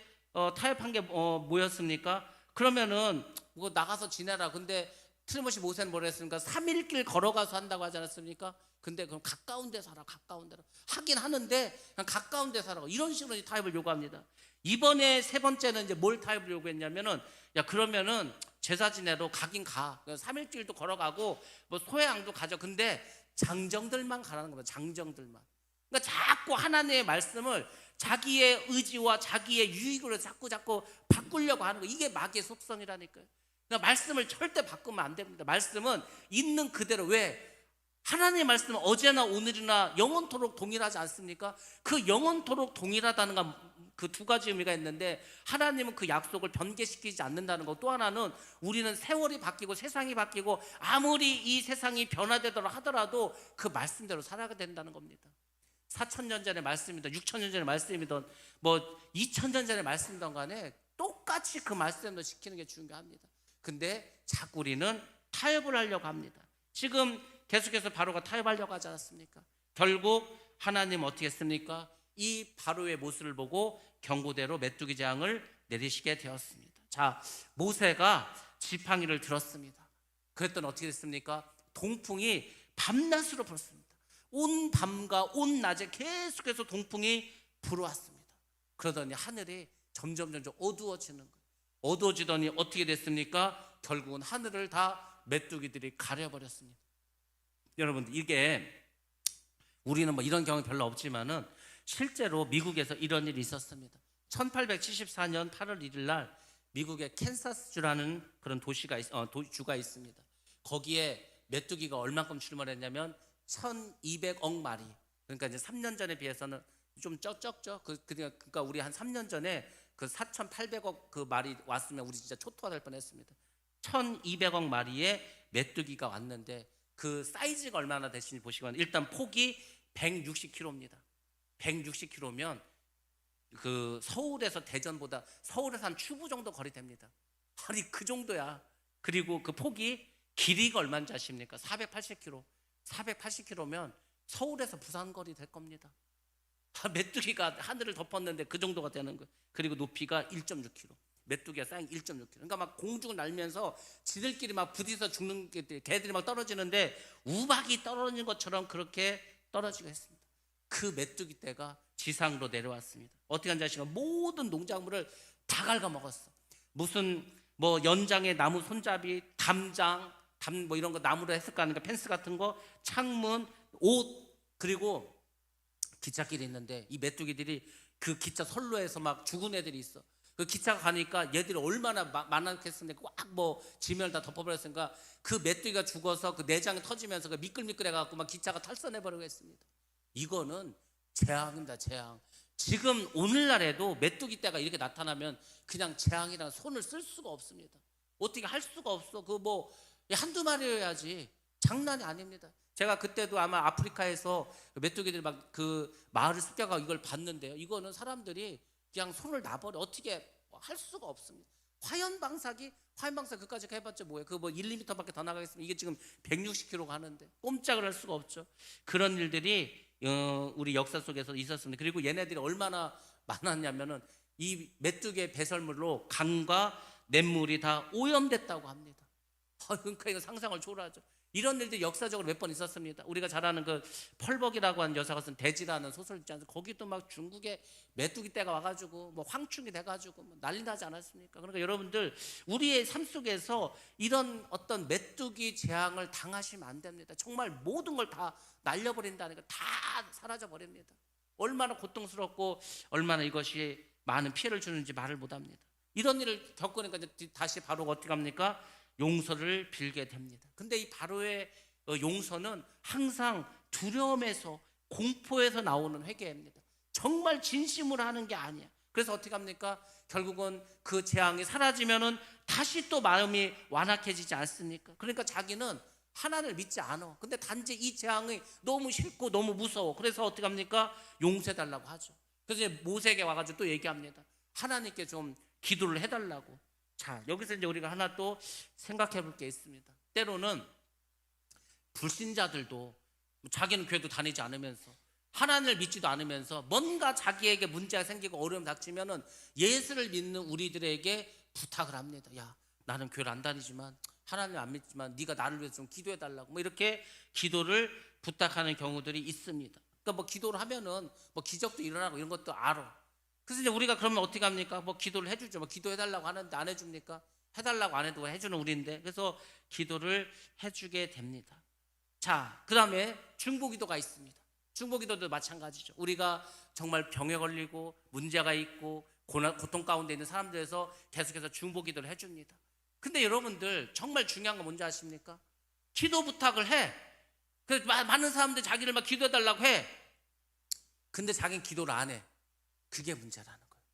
타협한 게 뭐였습니까? 그러면은 뭐 나가서 지내라. 근데 틀림없이 모세는 뭐라 했습니까? 3일 길 걸어가서 한다고 하지 않았습니까? 근데 그럼 가까운 데 살아. 가까운 데로 하긴 하는데 그냥 가까운 데 살아. 이런 식으로 타협을 요구합니다. 이번에 세 번째는 이제 뭘 타협을 요구했냐면은 야 그러면은 제사 지내러 가긴 가. 3일주일도 걸어가고 뭐 소양도 가죠. 근데 장정들만 가라는 겁니다. 장정들만. 그러니까 자꾸 하나님의 말씀을 자기의 의지와 자기의 유익으로 자꾸 바꾸려고 하는 거. 이게 마귀의 속성이라니까요. 그러니까 말씀을 절대 바꾸면 안 됩니다. 말씀은 있는 그대로. 왜? 하나님의 말씀은 어제나 오늘이나 영원토록 동일하지 않습니까? 그 영원토록 동일하다는 건 그 두 가지 의미가 있는데, 하나님은 그 약속을 변개시키지 않는다는 거. 또 하나는 우리는 세월이 바뀌고 세상이 바뀌고 아무리 이 세상이 변화되도록 하더라도 그 말씀대로 살아야 된다는 겁니다. 4,000년 전의 말씀이든 6,000년 전의 말씀이든 뭐 2,000년 전의 말씀이든 간에 똑같이 그 말씀대로 지키는 게 중요합니다. 근데 자꾸 우리는 타협을 하려고 합니다. 지금 계속해서 바로가 타협하려고 하지 않았습니까? 결국 하나님 어떻게 했습니까? 이 바로의 모습을 보고 경고대로 메뚜기 재앙을 내리시게 되었습니다. 자, 모세가 지팡이를 들었습니다. 그랬더니 어떻게 됐습니까? 동풍이 밤낮으로 불었습니다. 온 밤과 온 낮에 계속해서 동풍이 불어왔습니다. 그러더니 하늘이 점점 어두워지는 거예요. 어두워지더니 어떻게 됐습니까? 결국은 하늘을 다 메뚜기들이 가려버렸습니다. 여러분들, 이게 우리는 뭐 이런 경험이 별로 없지만은 실제로 미국에서 이런 일이 있었습니다. 1874년 8월 1일 날 미국의 캔사스주라는 그런 주가 있습니다. 거기에 메뚜기가 얼만큼 출몰했냐면 1,200억 마리. 그러니까 이제 3년 전에 비해서는 좀 적죠. 그러니까 우리 한 3년 전에 그 4,800억 그 말이 왔으면 우리 진짜 초토화될 뻔했습니다. 1,200억 마리의 메뚜기가 왔는데 그 사이즈가 얼마나 되시는지 보시면, 일단 폭이 160km입니다. 160km면 그 서울에서 대전보다 서울에서 한 추부 정도 거리 됩니다. 아니 그 정도야. 그리고 그 폭이 길이가 얼마인지 아십니까? 480km. 480km면 서울에서 부산 거리 될 겁니다. 메뚜기가 하늘을 덮었는데 그 정도가 되는 거예요. 그리고 높이가 1.6km. 메뚜기가 쌓인 1.6km. 그러니까 막 공중을 날면서 지들끼리 막 부딪혀 죽는 개들이 막 떨어지는데 우박이 떨어지는 것처럼 그렇게 떨어지고 했습니다. 그 메뚜기 떼가 지상으로 내려왔습니다. 어떻게 한지 아시면 모든 농작물을 다 갉아먹었어. 무슨 뭐 연장의 나무 손잡이, 담 뭐 이런 거 나무로 했을까 하니까 펜스 같은 거, 창문, 옷, 그리고 기찻길이 있는데 이 메뚜기들이 그 기차 선로에서 막 죽은 애들이 있어. 그 기차가 가니까 얘들이 얼마나 많았겠습니까? 꽉 뭐 지면을 다 덮어버렸으니까 그 메뚜기가 죽어서 그 내장이 터지면서 그 미끌미끌해갖고 막 기차가 탈선해버리고 했습니다. 이거는 재앙입니다. 재앙. 지금 오늘날에도 메뚜기 떼가 이렇게 나타나면 그냥 재앙이라는 손을 쓸 수가 없습니다. 어떻게 할 수가 없어. 그 뭐 한두 마리여야지. 장난이 아닙니다. 제가 그때도 아마 아프리카에서 메뚜기들이 막 그 마을을 습격하고 이걸 봤는데요. 이거는 사람들이 그냥 손을 놔버려. 어떻게 할 수가 없습니다. 화염방사기 그까지 해봤자 뭐예요? 그 뭐 1, 2m밖에 더 나가겠습니까? 이게 지금 160km 가는데 꼼짝을 할 수가 없죠. 그런 일들이 우리 역사 속에서 있었습니다. 그리고 얘네들이 얼마나 많았냐면은 이 메뚜기의 배설물로 강과 냇물이 다 오염됐다고 합니다. 그러니까 이거 상상을 초월하죠. 이런 일들이 역사적으로 몇 번 있었습니다. 우리가 잘 아는 그 펄벅이라고 하는 여사가 쓴 대지라는 소설 있지 않습니까? 거기도 막 중국에 메뚜기 떼가 와가지고 뭐 황충이 돼가지고 뭐 난리 나지 않았습니까? 그러니까 여러분들, 우리의 삶 속에서 이런 어떤 메뚜기 재앙을 당하시면 안 됩니다. 정말 모든 걸 다 날려버린다니까, 다 사라져버립니다. 얼마나 고통스럽고 얼마나 이것이 많은 피해를 주는지 말을 못합니다. 이런 일을 겪으니까 이제 다시 바로가 어떻게 합니까? 용서를 빌게 됩니다. 근데 이 바로의 용서는 항상 두려움에서, 공포에서 나오는 회개입니다. 정말 진심으로 하는 게 아니야. 그래서 어떻게 합니까? 결국은 그 재앙이 사라지면은 다시 또 마음이 완악해지지 않습니까? 그러니까 자기는 하나님을 믿지 않아. 근데 단지 이 재앙이 너무 싫고 너무 무서워. 그래서 어떻게 합니까? 용서해달라고 하죠. 그래서 이제 모세에게 와가지고 또 얘기합니다. 하나님께 좀 기도를 해달라고. 자, 여기서 이제 우리가 하나 또 생각해 볼 게 있습니다. 때로는 불신자들도 자기는 교회도 다니지 않으면서 하나님을 믿지도 않으면서 뭔가 자기에게 문제가 생기고 어려움이 닥치면은 예수를 믿는 우리들에게 부탁을 합니다. 야, 나는 교회를 안 다니지만 하나님 안 믿지만 네가 나를 위해서 좀 기도해 달라고, 뭐 이렇게 기도를 부탁하는 경우들이 있습니다. 그러니까 뭐 기도를 하면은 뭐 기적도 일어나고 이런 것도 알아. 그래서 이제 우리가 그러면 어떻게 합니까? 뭐 기도를 해주죠. 뭐 기도해 달라고 하는데 안 해줍니까? 해달라고 안 해도 해주는 우리인데, 그래서 기도를 해주게 됩니다. 자, 그 다음에 중보기도가 있습니다. 중보기도도 마찬가지죠. 우리가 정말 병에 걸리고 문제가 있고 고통 가운데 있는 사람들에서 계속해서 중보기도를 해줍니다. 근데 여러분들 정말 중요한 건 뭔지 아십니까? 기도 부탁을 해. 그 많은 사람들이 자기를 막 기도해달라고 해. 근데 자기는 기도를 안 해. 그게 문제라는 거예요.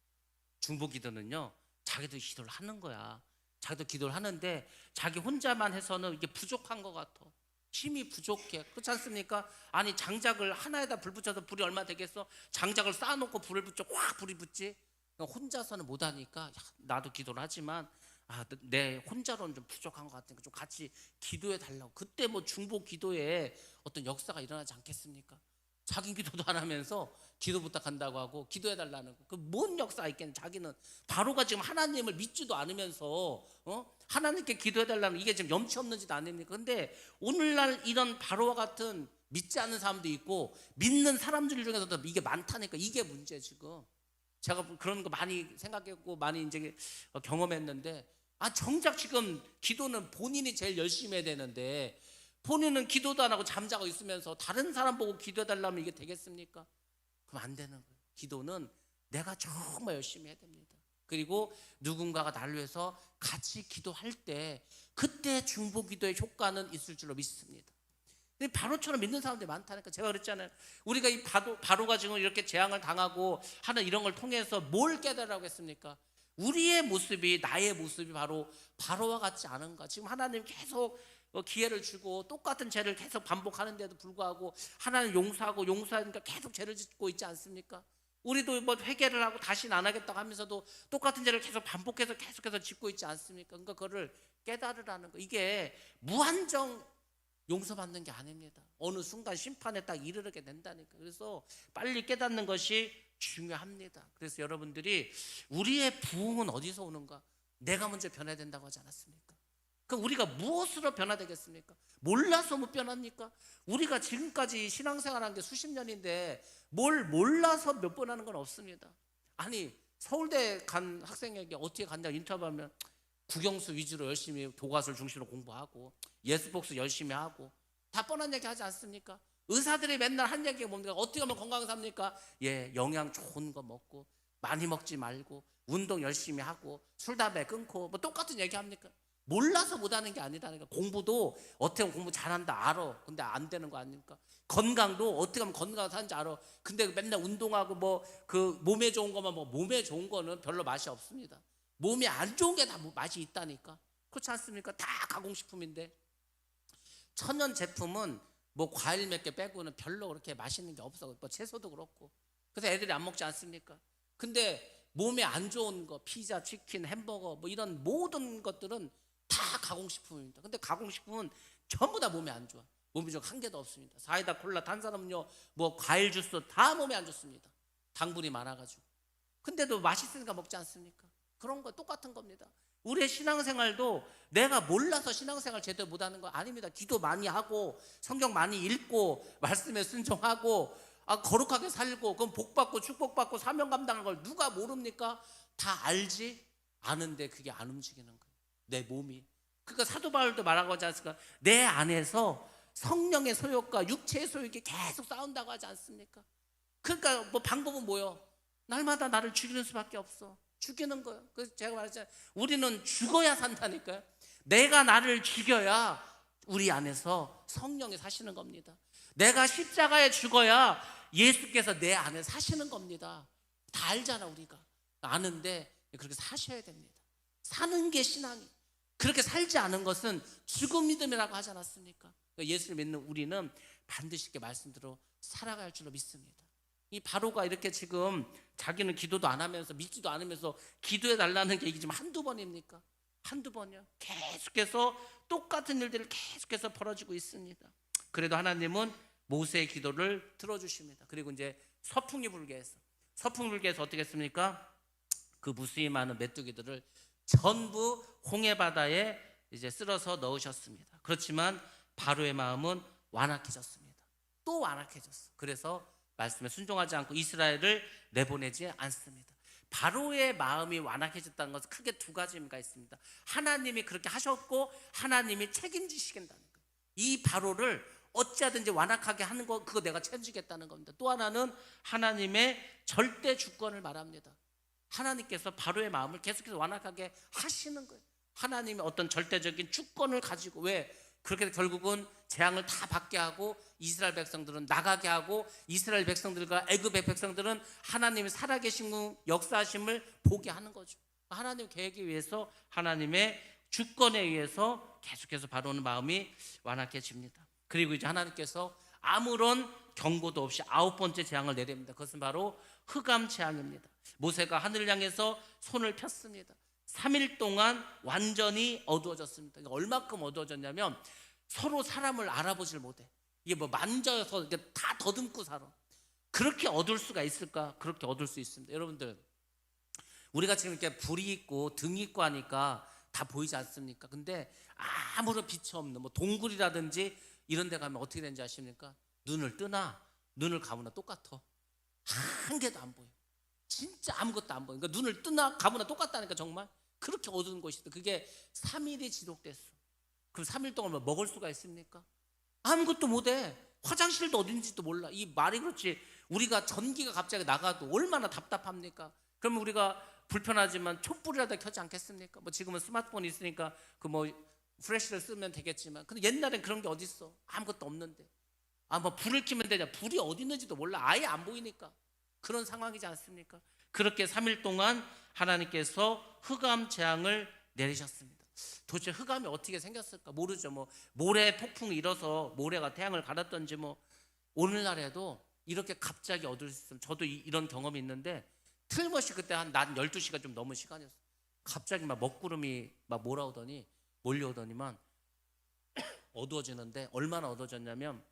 중보기도는요, 자기도 기도를 하는 거야. 자기도 기도를 하는데 자기 혼자만 해서는 이게 부족한 것 같아. 힘이 부족해. 그렇지 않습니까? 아니, 장작을 하나에다 불 붙여서 불이 얼마 되겠어? 장작을 쌓아놓고 불을 붙여 확 불이 붙지. 혼자서는 못하니까, 야, 나도 기도를 하지만 내 혼자로는 좀 부족한 것 같으니까 좀 같이 기도해 달라고. 그때 뭐 중보 기도에 어떤 역사가 일어나지 않겠습니까? 자기 기도도 안 하면서 기도 부탁한다고 하고 기도해 달라는 거. 그 뭔 역사가 있겠냐. 자기는 바로가 지금 하나님을 믿지도 않으면서 하나님께 기도해 달라는, 이게 지금 염치 없는 짓 아닙니까? 근데 오늘날 이런 바로와 같은 믿지 않는 사람도 있고 믿는 사람들 중에서도 이게 많다니까. 이게 문제. 지금 제가 그런 거 많이 생각했고 많이 이제 경험했는데, 정작 지금 기도는 본인이 제일 열심히 해야 되는데 본인은 기도도 안 하고 잠자고 있으면서 다른 사람 보고 기도해 달라면 이게 되겠습니까? 그럼 안 되는 거예요. 기도는 내가 정말 열심히 해야 됩니다. 그리고 누군가가 나를 위해서 같이 기도할 때 그때 중보기도의 효과는 있을 줄로 믿습니다. 근데 바로처럼 믿는 사람들이 많다니까. 제가 그랬잖아요. 우리가 이 바로가 지금 이렇게 재앙을 당하고 하는 이런 걸 통해서 뭘 깨달으라고 했습니까? 우리의 모습이, 나의 모습이 바로 바로와 같지 않은가. 지금 하나님 계속 기회를 주고 똑같은 죄를 계속 반복하는데도 불구하고 하나님 용서하니까 계속 죄를 짓고 있지 않습니까? 우리도 뭐 회개를 하고 다시는 안 하겠다고 하면서도 똑같은 죄를 계속 반복해서 계속해서 짓고 있지 않습니까? 그러니까 그거를 깨달으라는 거. 이게 무한정 용서받는 게 아닙니다. 어느 순간 심판에 딱 이르게 된다니까. 그래서 빨리 깨닫는 것이 중요합니다. 그래서 여러분들이 우리의 부흥은 어디서 오는가? 내가 먼저 변해야 된다고 하지 않았습니까? 그럼 우리가 무엇으로 변화되겠습니까? 몰라서 못 변합니까? 우리가 지금까지 신앙생활한 게 수십 년인데 뭘 몰라서 몇 번 하는 건 없습니다. 아니, 서울대 간 학생에게 어떻게 갔냐고 인터뷰하면 국영수 위주로 열심히 교과서를 중심으로 공부하고 예습복습 열심히 하고, 다 뻔한 얘기 하지 않습니까? 의사들이 맨날 한 얘기가 뭡니까? 어떻게 하면 건강하게 삽니까? 영양 좋은 거 먹고 많이 먹지 말고 운동 열심히 하고 술 담배 끊고, 뭐 똑같은 얘기 합니까? 몰라서 못하는 게 아니라니까. 공부도 어떻게 하면 공부 잘한다 알아. 근데 안 되는 거 아닙니까? 건강도 어떻게 하면 건강하게 사는지 알아. 근데 맨날 운동하고 뭐 그 몸에 좋은 거만 몸에 좋은 거는 별로 맛이 없습니다. 몸이 안 좋은 게 다 맛이 있다니까. 그렇지 않습니까? 다 가공식품인데. 천연 제품은 뭐 과일 몇 개 빼고는 별로 그렇게 맛있는 게 없어. 뭐 채소도 그렇고. 그래서 애들이 안 먹지 않습니까? 근데 몸에 안 좋은 거, 피자, 치킨, 햄버거 뭐 이런 모든 것들은 다 가공식품입니다. 근데 가공식품은 전부 다 몸에 안 좋아. 몸에 좋은 한 개도 없습니다. 사이다, 콜라, 탄산음료, 뭐 과일 주스 다 몸에 안 좋습니다. 당분이 많아가지고. 근데도 맛있으니까 먹지 않습니까? 그런 거 똑같은 겁니다. 우리의 신앙생활도 내가 몰라서 신앙생활 제대로 못하는 거 아닙니다. 기도 많이 하고 성경 많이 읽고 말씀에 순종하고 거룩하게 살고 그럼 복받고 축복받고 사명 감당하는 걸 누가 모릅니까? 다 알지? 아는데 그게 안 움직이는 거예요. 내 몸이. 그러니까 사도 바울도 말하고 하지 않습니까? 내 안에서 성령의 소욕과 육체의 소욕이 계속 싸운다고 하지 않습니까? 그러니까 뭐 방법은 뭐예요? 날마다 나를 죽이는 수밖에 없어. 죽이는 거예요. 그래서 제가 말했잖아요. 우리는 죽어야 산다니까요. 내가 나를 죽여야 우리 안에서 성령이 사시는 겁니다. 내가 십자가에 죽어야 예수께서 내 안에 사시는 겁니다. 다 알잖아. 우리가 아는데 그렇게 사셔야 됩니다. 사는 게 신앙이. 그렇게 살지 않은 것은 죽음 믿음이라고 하지 않았습니까? 예수를 믿는 우리는 반드시 이렇게 말씀대로 살아갈 줄로 믿습니다. 이 바로가 이렇게 지금 자기는 기도도 안 하면서 믿지도 않으면서 기도해 달라는 게 이게 지금 한두 번입니까? 한두 번이요. 계속해서 똑같은 일들을 계속해서 벌어지고 있습니다. 그래도 하나님은 모세의 기도를 들어주십니다. 그리고 이제 서풍이 불게 해서 어떻게 했습니까? 그 무수히 많은 메뚜기들을 전부 홍해 바다에 이제 쓸어서 넣으셨습니다. 그렇지만 바로의 마음은 완악해졌습니다. 또 완악해졌어. 그래서 말씀에 순종하지 않고 이스라엘을 내보내지 않습니다. 바로의 마음이 완악해졌다는 것은 크게 두 가지가 있습니다. 하나님이 그렇게 하셨고 하나님이 책임지시겠다는 거예요. 이 바로를 어찌하든지 완악하게 하는 거, 그거 내가 책임지겠다는 겁니다. 또 하나는 하나님의 절대 주권을 말합니다. 하나님께서 바로의 마음을 계속해서 완악하게 하시는 거예요. 하나님의 어떤 절대적인 주권을 가지고, 왜? 그렇게 결국은 재앙을 다 받게 하고 이스라엘 백성들은 나가게 하고 이스라엘 백성들과 애굽 백성들은 하나님의 살아계신 역사하심을 보게 하는 거죠. 하나님 계획에 의해서, 하나님의 주권에 의해서 계속해서 바로는 마음이 완악해집니다. 그리고 이제 하나님께서 아무런 경고도 없이 9번째 재앙을 내립니다. 그것은 바로 흑암 재앙입니다. 모세가 하늘을 향해서 손을 폈습니다. 3일 동안 완전히 어두워졌습니다. 얼마큼 어두워졌냐면 서로 사람을 알아보질 못해. 이게 뭐 만져서 이렇게 다 더듬고 살아. 그렇게 어두울 수가 있을까? 그렇게 어두울 수 있습니다. 여러분들, 우리가 지금 이렇게 불이 있고 등이 있고 하니까 다 보이지 않습니까? 근데 아무런 빛이 없는 뭐 동굴이라든지 이런 데 가면 어떻게 되는지 아십니까? 눈을 뜨나 눈을 감으나 똑같아. 한 개도 안 보여. 진짜 아무것도 안 보여. 그러니까 눈을 뜨나 감으나 똑같다니까. 정말 그렇게 어두운 곳이다. 그게 3일이 지속됐어. 그럼 3일 동안 뭐 먹을 수가 있습니까? 아무것도 못해. 화장실도 어딘지도 몰라. 이 말이 그렇지. 우리가 전기가 갑자기 나가도 얼마나 답답합니까? 그러면 우리가 불편하지만 촛불이라도 켜지 않겠습니까? 뭐 지금은 스마트폰이 있으니까 그 뭐 프레시를 쓰면 되겠지만, 근데 옛날엔 그런 게 어디 있어? 아무것도 없는데. 뭐 불을 켜면 되냐? 불이 어디 있는지도 몰라. 아예 안 보이니까. 그런 상황이지 않습니까? 그렇게 3일 동안 하나님께서 흑암 재앙을 내리셨습니다. 도대체 흑암이 어떻게 생겼을까? 모르죠. 뭐 모래 폭풍이 일어서 모래가 태양을 가렸던지, 뭐 오늘날에도 이렇게 갑자기 어두울 수 있으면, 저도 이런 경험이 있는데 틀림없이 그때 한 낮 12시가 좀 넘은 시간이었어요. 갑자기 막 먹구름이 막 몰려오더니만 어두워지는데, 얼마나 어두워졌냐면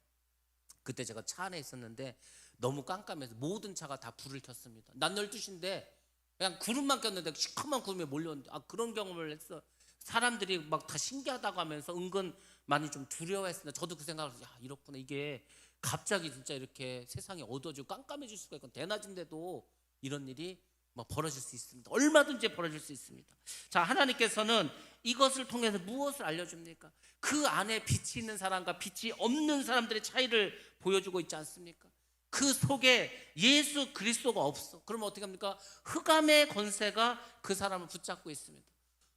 그때 제가 차 안에 있었는데 너무 깜깜해서 모든 차가 다 불을 켰습니다. 낮 12시인데 그냥 구름만 꼈는데 시커먼 구름이 몰려오는데, 그런 경험을 했어. 사람들이 막 다 신기하다고 하면서 은근 많이 좀 두려워했습니다. 저도 그 생각을 했어요. 이렇구나. 이게 갑자기 진짜 이렇게 세상이 어두워지고 깜깜해질 수가 있고, 대낮인데도 이런 일이 뭐 벌어질 수 있습니다. 얼마든지 벌어질 수 있습니다. 자, 하나님께서는 이것을 통해서 무엇을 알려줍니까? 그 안에 빛이 있는 사람과 빛이 없는 사람들의 차이를 보여주고 있지 않습니까? 그 속에 예수 그리스도가 없어. 그러면 어떻게 합니까? 흑암의 권세가 그 사람을 붙잡고 있습니다.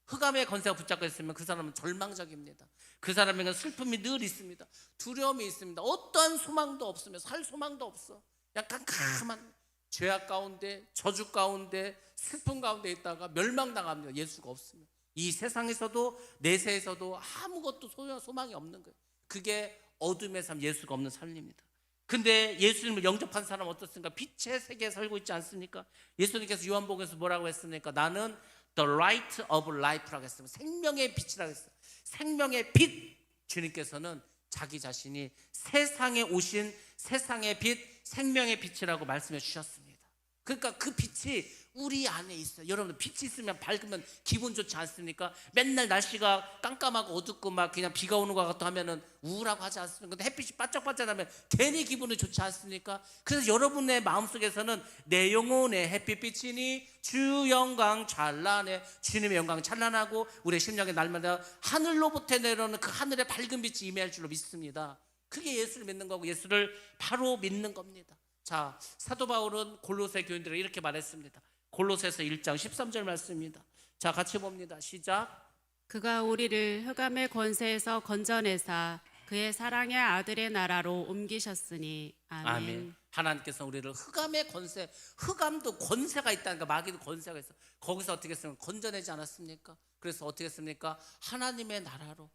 흑암의 권세가 붙잡고 있으면 그 사람은 절망적입니다. 그 사람에게는 슬픔이 늘 있습니다. 두려움이 있습니다. 어떠한 소망도 없으며 살 소망도 없어. 약간 깜깜한 죄악 가운데, 저주 가운데, 슬픔 가운데 있다가 멸망당합니다. 예수가 없으면. 이 세상에서도 내세에서도 아무것도 소망이 없는 거예요. 그게 어둠의 삶, 예수가 없는 삶입니다. 근데 예수님을 영접한 사람은 어떻습니까? 빛의 세계에 살고 있지 않습니까? 예수님께서 요한복음에서 뭐라고 했습니까? 나는 the light of life라고 했습니다. 생명의 빛이라고 했어요. 생명의 빛. 주님께서는 자기 자신이 세상에 오신 세상의 빛, 생명의 빛이라고 말씀해 주셨습니다. 그러니까 그 빛이 우리 안에 있어요. 여러분, 빛이 있으면 밝으면 기분 좋지 않습니까? 맨날 날씨가 깜깜하고 어둡고 막 그냥 비가 오는 것 같고 하면은 우울하고 하지 않습니까? 근데 햇빛이 반짝반짝하면 괜히 기분이 좋지 않습니까? 그래서 여러분의 마음속에서는 내 영혼의 햇빛빛이니 주 영광 찬란해. 주님의 영광 찬란하고 우리의 심령의 날마다 하늘로부터 내려오는 그 하늘의 밝은 빛이 임할 줄로 믿습니다. 그게 예수를 믿는 거고, 예수를 바로 믿는 겁니다. 자, 사도 바울은 골로새 교인들에게 이렇게 말했습니다. 골로새서 1장 13절 말씀입니다. 자, 같이 봅니다. 시작. 그가 우리를 흑암의 권세에서 건져내사 그의 사랑의 아들의 나라로 옮기셨으니. 아멘. 아멘. 하나님께서 우리를 흑암의 권세, 흑암도 권세가 있다니까, 마귀도 권세가 있어. 거기서 어떻게 했습니까? 건져내지 않았습니까? 그래서 어떻게 했습니까? 하나님의 나라로,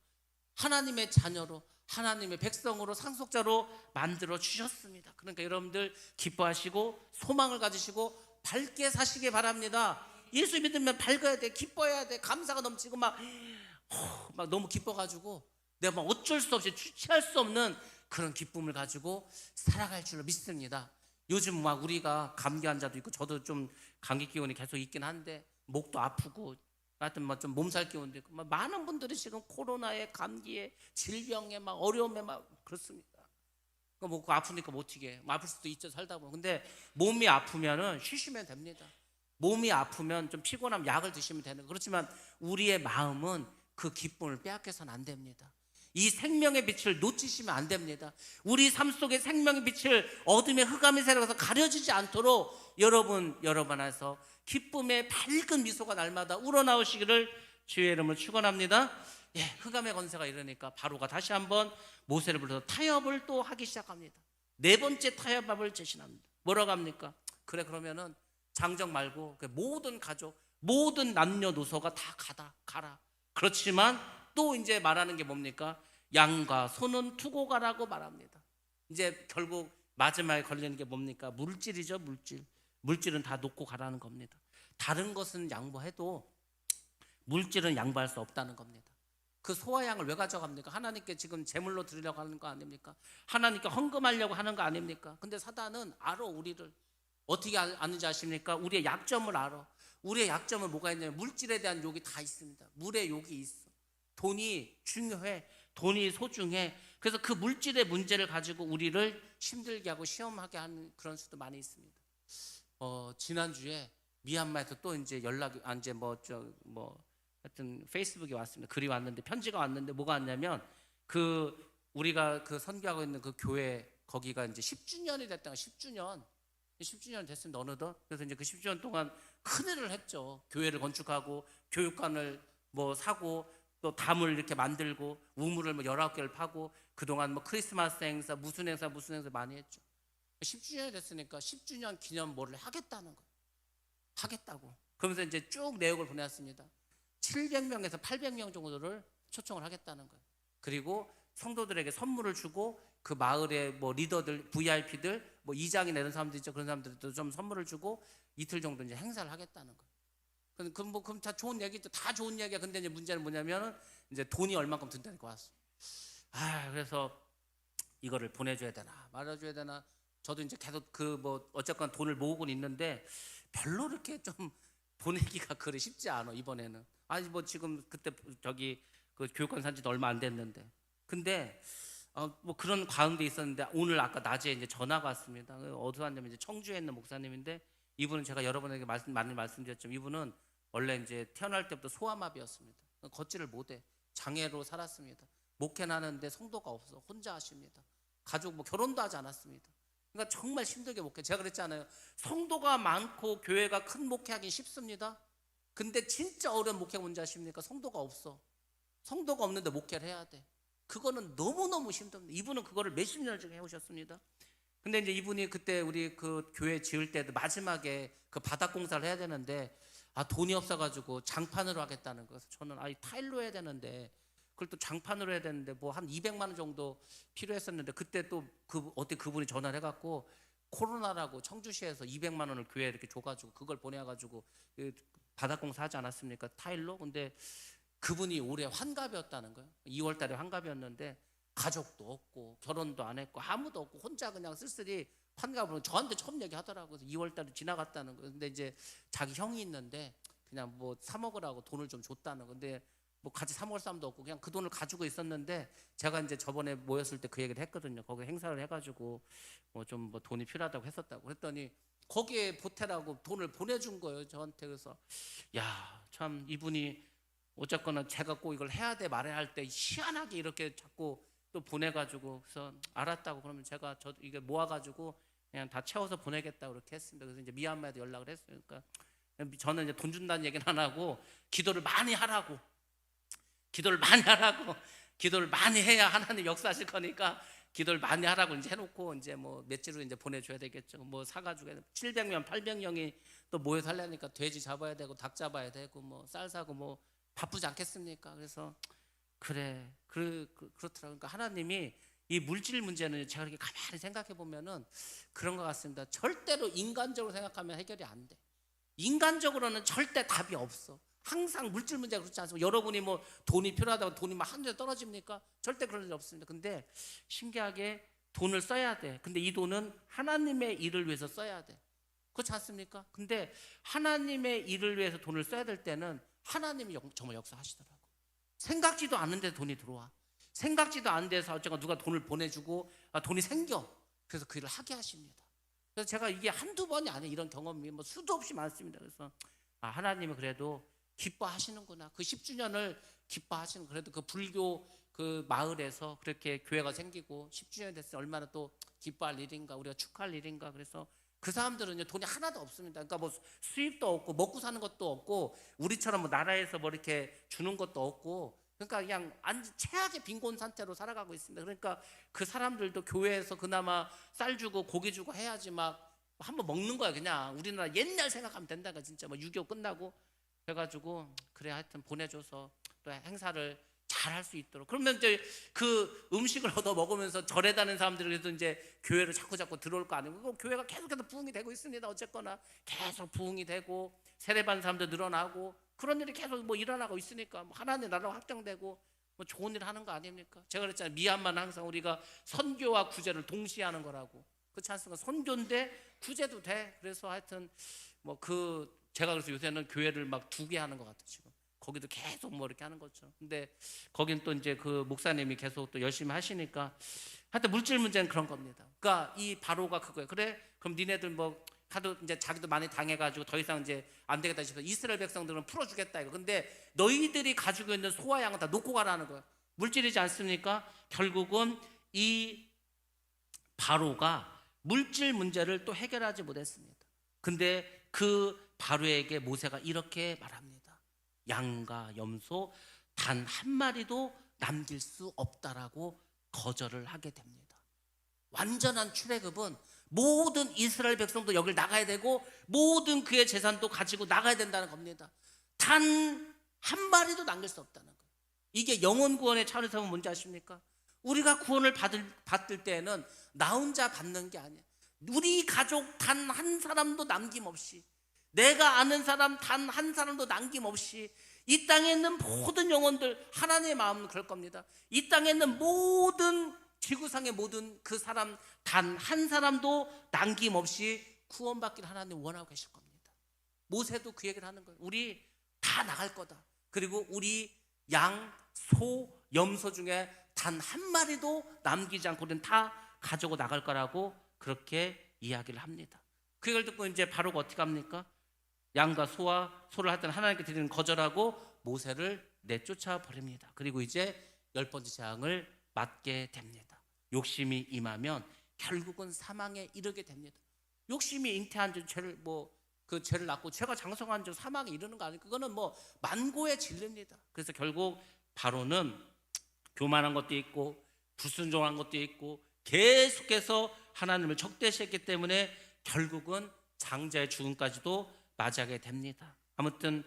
하나님의 자녀로, 하나님의 백성으로, 상속자로 만들어 주셨습니다. 그러니까 여러분들 기뻐하시고 소망을 가지시고 밝게 사시기 바랍니다. 예수 믿으면 밝아야 돼, 기뻐해야 돼. 감사가 넘치고 막 너무 기뻐가지고 내가 막 어쩔 수 없이 주체할 수 없는 그런 기쁨을 가지고 살아갈 줄로 믿습니다. 요즘 막 우리가 감기 환자도 있고, 저도 좀 감기 기운이 계속 있긴 한데 목도 아프고 하여튼 뭐 좀 몸살 기운도 있고, 막 많은 분들이 지금 코로나에, 감기에, 질병에, 막 어려움에 막 그렇습니다. 뭐 아프니까 못 튀게, 아플 수도 있죠, 살다 보면. 근데 몸이 아프면은 쉬시면 됩니다. 몸이 아프면 좀 피곤하면 약을 드시면 되는 거. 그렇지만 우리의 마음은 그 기쁨을 빼앗겨서는 안 됩니다. 이 생명의 빛을 놓치시면 안 됩니다. 우리 삶 속에 생명의 빛을 어둠의 흑암의 세력에서 가려지지 않도록 여러분 안에서 기쁨의 밝은 미소가 날마다 우러나오시기를 주의 이름으로 축원합니다. 예, 흑암의 권세가 이러니까 바로가 다시 한번 모세를 불러서 타협을 또 하기 시작합니다. 네 번째 타협법을 제시합니다. 뭐라고 합니까? 그래, 그러면은 장정 말고 모든 가족, 모든 남녀노소가 다 가라. 그렇지만 또 이제 말하는 게 뭡니까? 양과 소는 두고 가라고 말합니다. 이제 결국 마지막에 걸리는 게 뭡니까? 물질이죠. 물질은 다 놓고 가라는 겁니다. 다른 것은 양보해도 물질은 양보할 수 없다는 겁니다. 그 소와 양을 왜 가져갑니까? 하나님께 지금 제물로 드리려고 하는 거 아닙니까? 하나님께 헌금하려고 하는 거 아닙니까? 근데 사단은 알아, 우리를. 어떻게 아는지 아십니까? 우리의 약점을 알아. 우리의 약점은 뭐가 있냐면 물질에 대한 욕이 다 있습니다. 물의 욕이 있어. 돈이 중요해. 돈이 소중해. 그래서 그 물질의 문제를 가지고 우리를 힘들게 하고 시험하게 하는 그런 수도 많이 있습니다. 지난주에 미얀마에서 또 이제 연락이 이제 하여튼 페이스북에 왔습니다. 글이 왔는데, 편지가 왔는데 뭐가 왔냐면 우리가 그 선교하고 있는 그 교회 거기가 이제 10주년이 됐다가 10주년 됐습니다. 어느덧. 그래서 이제 그 10주년 동안 큰일을 했죠. 교회를 건축하고 교육관을 사고 또 담을 이렇게 만들고 우물을 19개를 파고 그동안 크리스마스 행사 무슨 행사 많이 했죠. 10주년이 됐으니까 10주년 기념 뭐를 하겠다는 거예요. 하겠다고. 그러면서 이제 쭉 내역을 보냈습니다. 700명에서 800명 정도를 초청을 하겠다는 거예요. 그리고 성도들에게 선물을 주고 그 마을의 리더들, VIP들, 이장이나 이런 사람들 있죠. 그런 사람들도 좀 선물을 주고 이틀 정도 이제 행사를 하겠다는 거예요. 그럼 다 좋은 얘기죠. 다 좋은 얘기야. 근데 이제 문제는 뭐냐면은 이제 돈이 얼만큼 든다니까 왔어. 그래서 이거를 보내줘야 되나 말아줘야 되나. 저도 이제 계속 어쨌건 돈을 모으고는 있는데 별로 이렇게 좀 보내기가 그리 쉽지 않아 이번에는. 지금 그때 그 교육관 산지도 얼마 안 됐는데. 근데 그런 가운데 있었는데 오늘 아까 낮에 이제 전화가 왔습니다. 어디서 왔냐면 이제 청주에 있는 목사님인데, 이분은 제가 여러분에게 많이 말씀드렸지만 이분은 원래 이제 태어날 때부터 소아마비였습니다. 걷지를 못해. 장애로 살았습니다. 목회는 하는데 성도가 없어. 혼자 하십니다. 가족 결혼도 하지 않았습니다. 그러니까 정말 힘들게 목회. 제가 그랬잖아요. 성도가 많고 교회가 큰 목회하기 쉽습니다. 근데 진짜 어려운 목회가 뭔지 아십니까? 성도가 없어. 성도가 없는데 목회를 해야 돼. 그거는 너무너무 힘듭니다. 이분은 그거를 몇십 년을 지금 해오셨습니다. 근데 이제 이분이 그때 우리 그 교회 지을 때도 마지막에 그 바닥 공사를 해야 되는데 돈이 없어가지고 장판으로 하겠다는 거예요. 저는 타일로 해야 되는데 그걸 또 장판으로 해야 되는데 한 200만 원 정도 필요했었는데, 그때 또 어떻게 그분이 전화를 해갖고 코로나라고 청주시에서 200만 원을 교회에 이렇게 줘가지고 그걸 보내가지고 바닥 공사 하지 않았습니까? 타일로. 근데 그분이 올해 환갑이었다는 거예요. 2월 달에 환갑이었는데 가족도 없고 결혼도 안 했고 아무도 없고 혼자 그냥 쓸쓸히 환갑으로 저한테 처음 얘기하더라고요. 2월 달에 지나갔다는 거예요. 근데 이제 자기 형이 있는데 그냥 사 먹으라고 돈을 좀 줬다는 거. 근데 같이 사 먹을 사람도 없고 그냥 그 돈을 가지고 있었는데, 제가 이제 저번에 모였을 때 그 얘기를 했거든요. 거기 행사를 해가지고 좀 돈이 필요하다고 했었다고. 그랬더니 거기에 보태라고 돈을 보내준 거예요, 저한테. 그래서 참 이분이 어쨌거나 제가 꼭 이걸 해야 돼 말해야 할 때 희한하게 이렇게 자꾸 또 보내가지고, 그래서 알았다고. 그러면 제가 이게 모아가지고 그냥 다 채워서 보내겠다고 그렇게 했습니다. 그래서 이제 미얀마에도 연락을 했어요. 그러니까 저는 이제 돈 준다는 얘기는 안 하고 기도를 많이 하라고 기도를 많이 해야 하나님 역사하실 거니까 기도를 많이 하라고 이제 해놓고 이제 며칠 후 이제 보내줘야 되겠죠. 사가지고 700명 800명이 또 모여서 하려니까 돼지 잡아야 되고 닭 잡아야 되고 쌀 사고 바쁘지 않겠습니까? 그래서 그렇더라고요. 그러니까 하나님이 이 물질 문제는 제가 이렇게 가만히 생각해 보면은 그런 것 같습니다. 절대로 인간적으로 생각하면 해결이 안 돼. 인간적으로는 절대 답이 없어. 항상 물질 문제가 그렇지 않습니까? 여러분이 돈이 필요하다고 돈이 한 대 떨어집니까? 절대 그럴 일 없습니다. 근데 신기하게 돈을 써야 돼. 근데 이 돈은 하나님의 일을 위해서 써야 돼. 그렇지 않습니까? 근데 하나님의 일을 위해서 돈을 써야 될 때는 하나님이 정말 역사하시더라고. 생각지도 않는데 돈이 들어와. 생각지도 않은 데서 어쨌건 누가 돈을 보내주고 돈이 생겨. 그래서 그 일을 하게 하십니다. 그래서 제가 이게 한두 번이 아니에요. 이런 경험이 뭐 수도 없이 많습니다. 그래서 하나님은 그래도 기뻐하시는구나. 그 10주년을 기뻐하시는, 그래도 그 불교 그 마을에서 그렇게 교회가 생기고 10주년이 됐을 때 얼마나 또 기뻐할 일인가, 우리가 축하할 일인가. 그래서 그 사람들은요, 돈이 하나도 없습니다. 그러니까 뭐 수입도 없고 먹고 사는 것도 없고 우리처럼 뭐 나라에서 뭐 이렇게 주는 것도 없고, 그러니까 그냥 최악의 빈곤 상태로 살아가고 있습니다. 그러니까 그 사람들도 교회에서 그나마 쌀 주고 고기 주고 해야지 막 한번 먹는 거야. 그냥 우리나라 옛날 생각하면 된다니까. 진짜 뭐 6.25 끝나고 해가지고 그래 하여튼 보내줘서 또 행사를 잘 할 수 있도록. 그러면 이제 그 음식을 얻어 먹으면서 절에 다니는 사람들이 그래도 이제 교회를 자꾸 들어올 거 아니고, 교회가 계속해서 부흥이 되고 있습니다. 어쨌거나 계속 부흥이 되고 세례받는 사람들 늘어나고 그런 일이 계속 뭐 일어나고 있으니까 뭐 하나님의 나라가 확장되고 뭐 좋은 일 하는 거 아닙니까? 제가 그랬잖아요. 미얀마는 항상 우리가 선교와 구제를 동시에 하는 거라고. 그렇지 않습니까? 선교인데 구제도 돼. 그래서 하여튼 뭐 제가 그래서 요새는 교회를 막 2개 하는 것 같아요. 지금 거기도 계속 뭐 이렇게 하는 거죠. 근데 거긴 또 이제 그 목사님이 계속 또 열심히 하시니까 하여튼 물질 문제는 그런 겁니다. 그러니까 이 바로가 그거예요. 그래? 그럼 니네들 뭐 하도 이제 자기도 많이 당해가지고 더 이상 이제 안 되겠다 싶어서 이스라엘 백성들은 풀어주겠다 이거. 근데 너희들이 가지고 있는 소와 양은 다 놓고 가라는 거예요. 물질이지 않습니까? 결국은 이 바로가 물질 문제를 또 해결하지 못했습니다. 근데 그 바로에게 모세가 이렇게 말합니다. 양과 염소 단 한 마리도 남길 수 없다라고 거절을 하게 됩니다. 완전한 출애굽은 모든 이스라엘 백성도 여길 나가야 되고 모든 그의 재산도 가지고 나가야 된다는 겁니다. 단 한 마리도 남길 수 없다는 거예요. 이게 영혼 구원의 차원에서 보면 뭔지 아십니까? 우리가 구원을 받을 때에는 나 혼자 받는 게 아니에요. 우리 가족 단 한 사람도 남김없이, 내가 아는 사람 단 한 사람도 남김없이, 이 땅에 있는 모든 영혼들, 하나님의 마음은 그럴 겁니다. 이 땅에 있는 모든 지구상의 모든 그 사람 단 한 사람도 남김없이 구원받기를 하나님 원하고 계실 겁니다. 모세도 그 얘기를 하는 거예요. 우리 다 나갈 거다. 그리고 우리 양, 소, 염소 중에 단 한 마리도 남기지 않고 우리는 다 가지고 나갈 거라고 그렇게 이야기를 합니다. 그걸 듣고 이제 바로가 어떻게 합니까? 양과 소를 하여튼 하나님께 드리는 거절하고 모세를 내쫓아 버립니다. 그리고 이제 10번째 재앙을 맞게 됩니다. 욕심이 임하면 결국은 사망에 이르게 됩니다. 욕심이 잉태한 죄를 그 죄를 낳고 죄가 장성한 줄 사망에 이르는 거 아니에요. 그거는 뭐 만고의 진리입니다. 그래서 결국 바로는 교만한 것도 있고 불순종한 것도 있고 계속해서 하나님을 적대시했기 때문에 결국은 장자의 죽음까지도 맞이하게 됩니다. 아무튼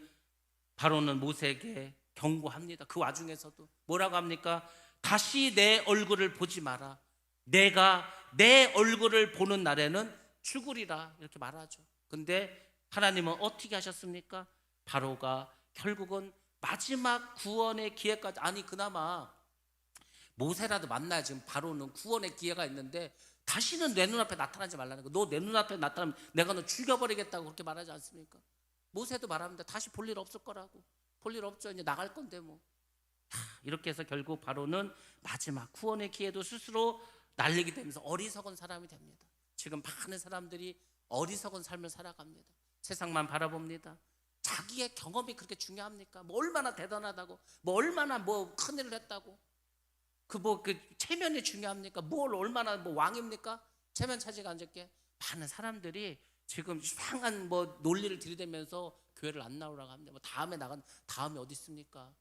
바로는 모세에게 경고합니다. 그 와중에서도 뭐라고 합니까? 다시 내 얼굴을 보지 마라. 내가 내 얼굴을 보는 날에는 죽으리라, 이렇게 말하죠. 근데 하나님은 어떻게 하셨습니까? 바로가 결국은 마지막 구원의 기회까지, 아니 그나마 모세라도 만나야 지금 바로는 구원의 기회가 있는데 다시는 내 눈앞에 나타나지 말라는 거. 너 내 눈앞에 나타나면 내가 너 죽여버리겠다고 그렇게 말하지 않습니까? 모세도 말합니다. 다시 볼 일 없을 거라고. 볼 일 없죠. 이제 나갈 건데 뭐. 이렇게 해서 결국 바로는 마지막 구원의 기회도 스스로 날리게 되면서 어리석은 사람이 됩니다. 지금 많은 사람들이 어리석은 삶을 살아갑니다. 세상만 바라봅니다. 자기의 경험이 그렇게 중요합니까? 뭐 얼마나 대단하다고, 뭐 얼마나 뭐 큰일을 했다고, 그 체면이 중요합니까? 뭘 얼마나 뭐 왕입니까? 체면 차지가 앉을게. 많은 사람들이 지금 이상한 뭐 논리를 들이대면서 교회를 안 나오라고 합니다. 뭐 다음에 나간 다음이 어디 있습니까?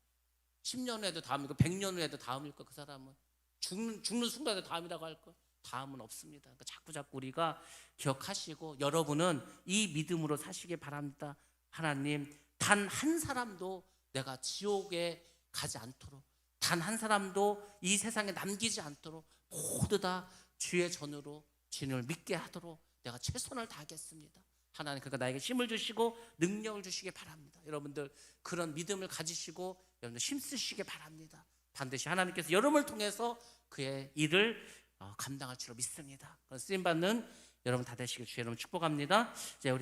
10년 후에도 다음이고 100년 후에도 다음일까? 그 사람은 죽는 순간에도 다음이라고 할 거. 다음은 없습니다. 그러니까 자꾸 우리가 기억하시고 여러분은 이 믿음으로 사시길 바랍니다. 하나님, 단 한 사람도 내가 지옥에 가지 않도록, 단 한 사람도 이 세상에 남기지 않도록 모두 다 주의 전으로 주님을 믿게 하도록 내가 최선을 다하겠습니다. 하나님, 그러니까 나에게 힘을 주시고 능력을 주시기 바랍니다. 여러분들 그런 믿음을 가지시고 여러분들 힘쓰시기 바랍니다. 반드시 하나님께서 여러분을 통해서 그의 일을 감당할 줄로 믿습니다. 쓰임받는 여러분 다 되시길 주의 이름으로 축복합니다. 이제 우리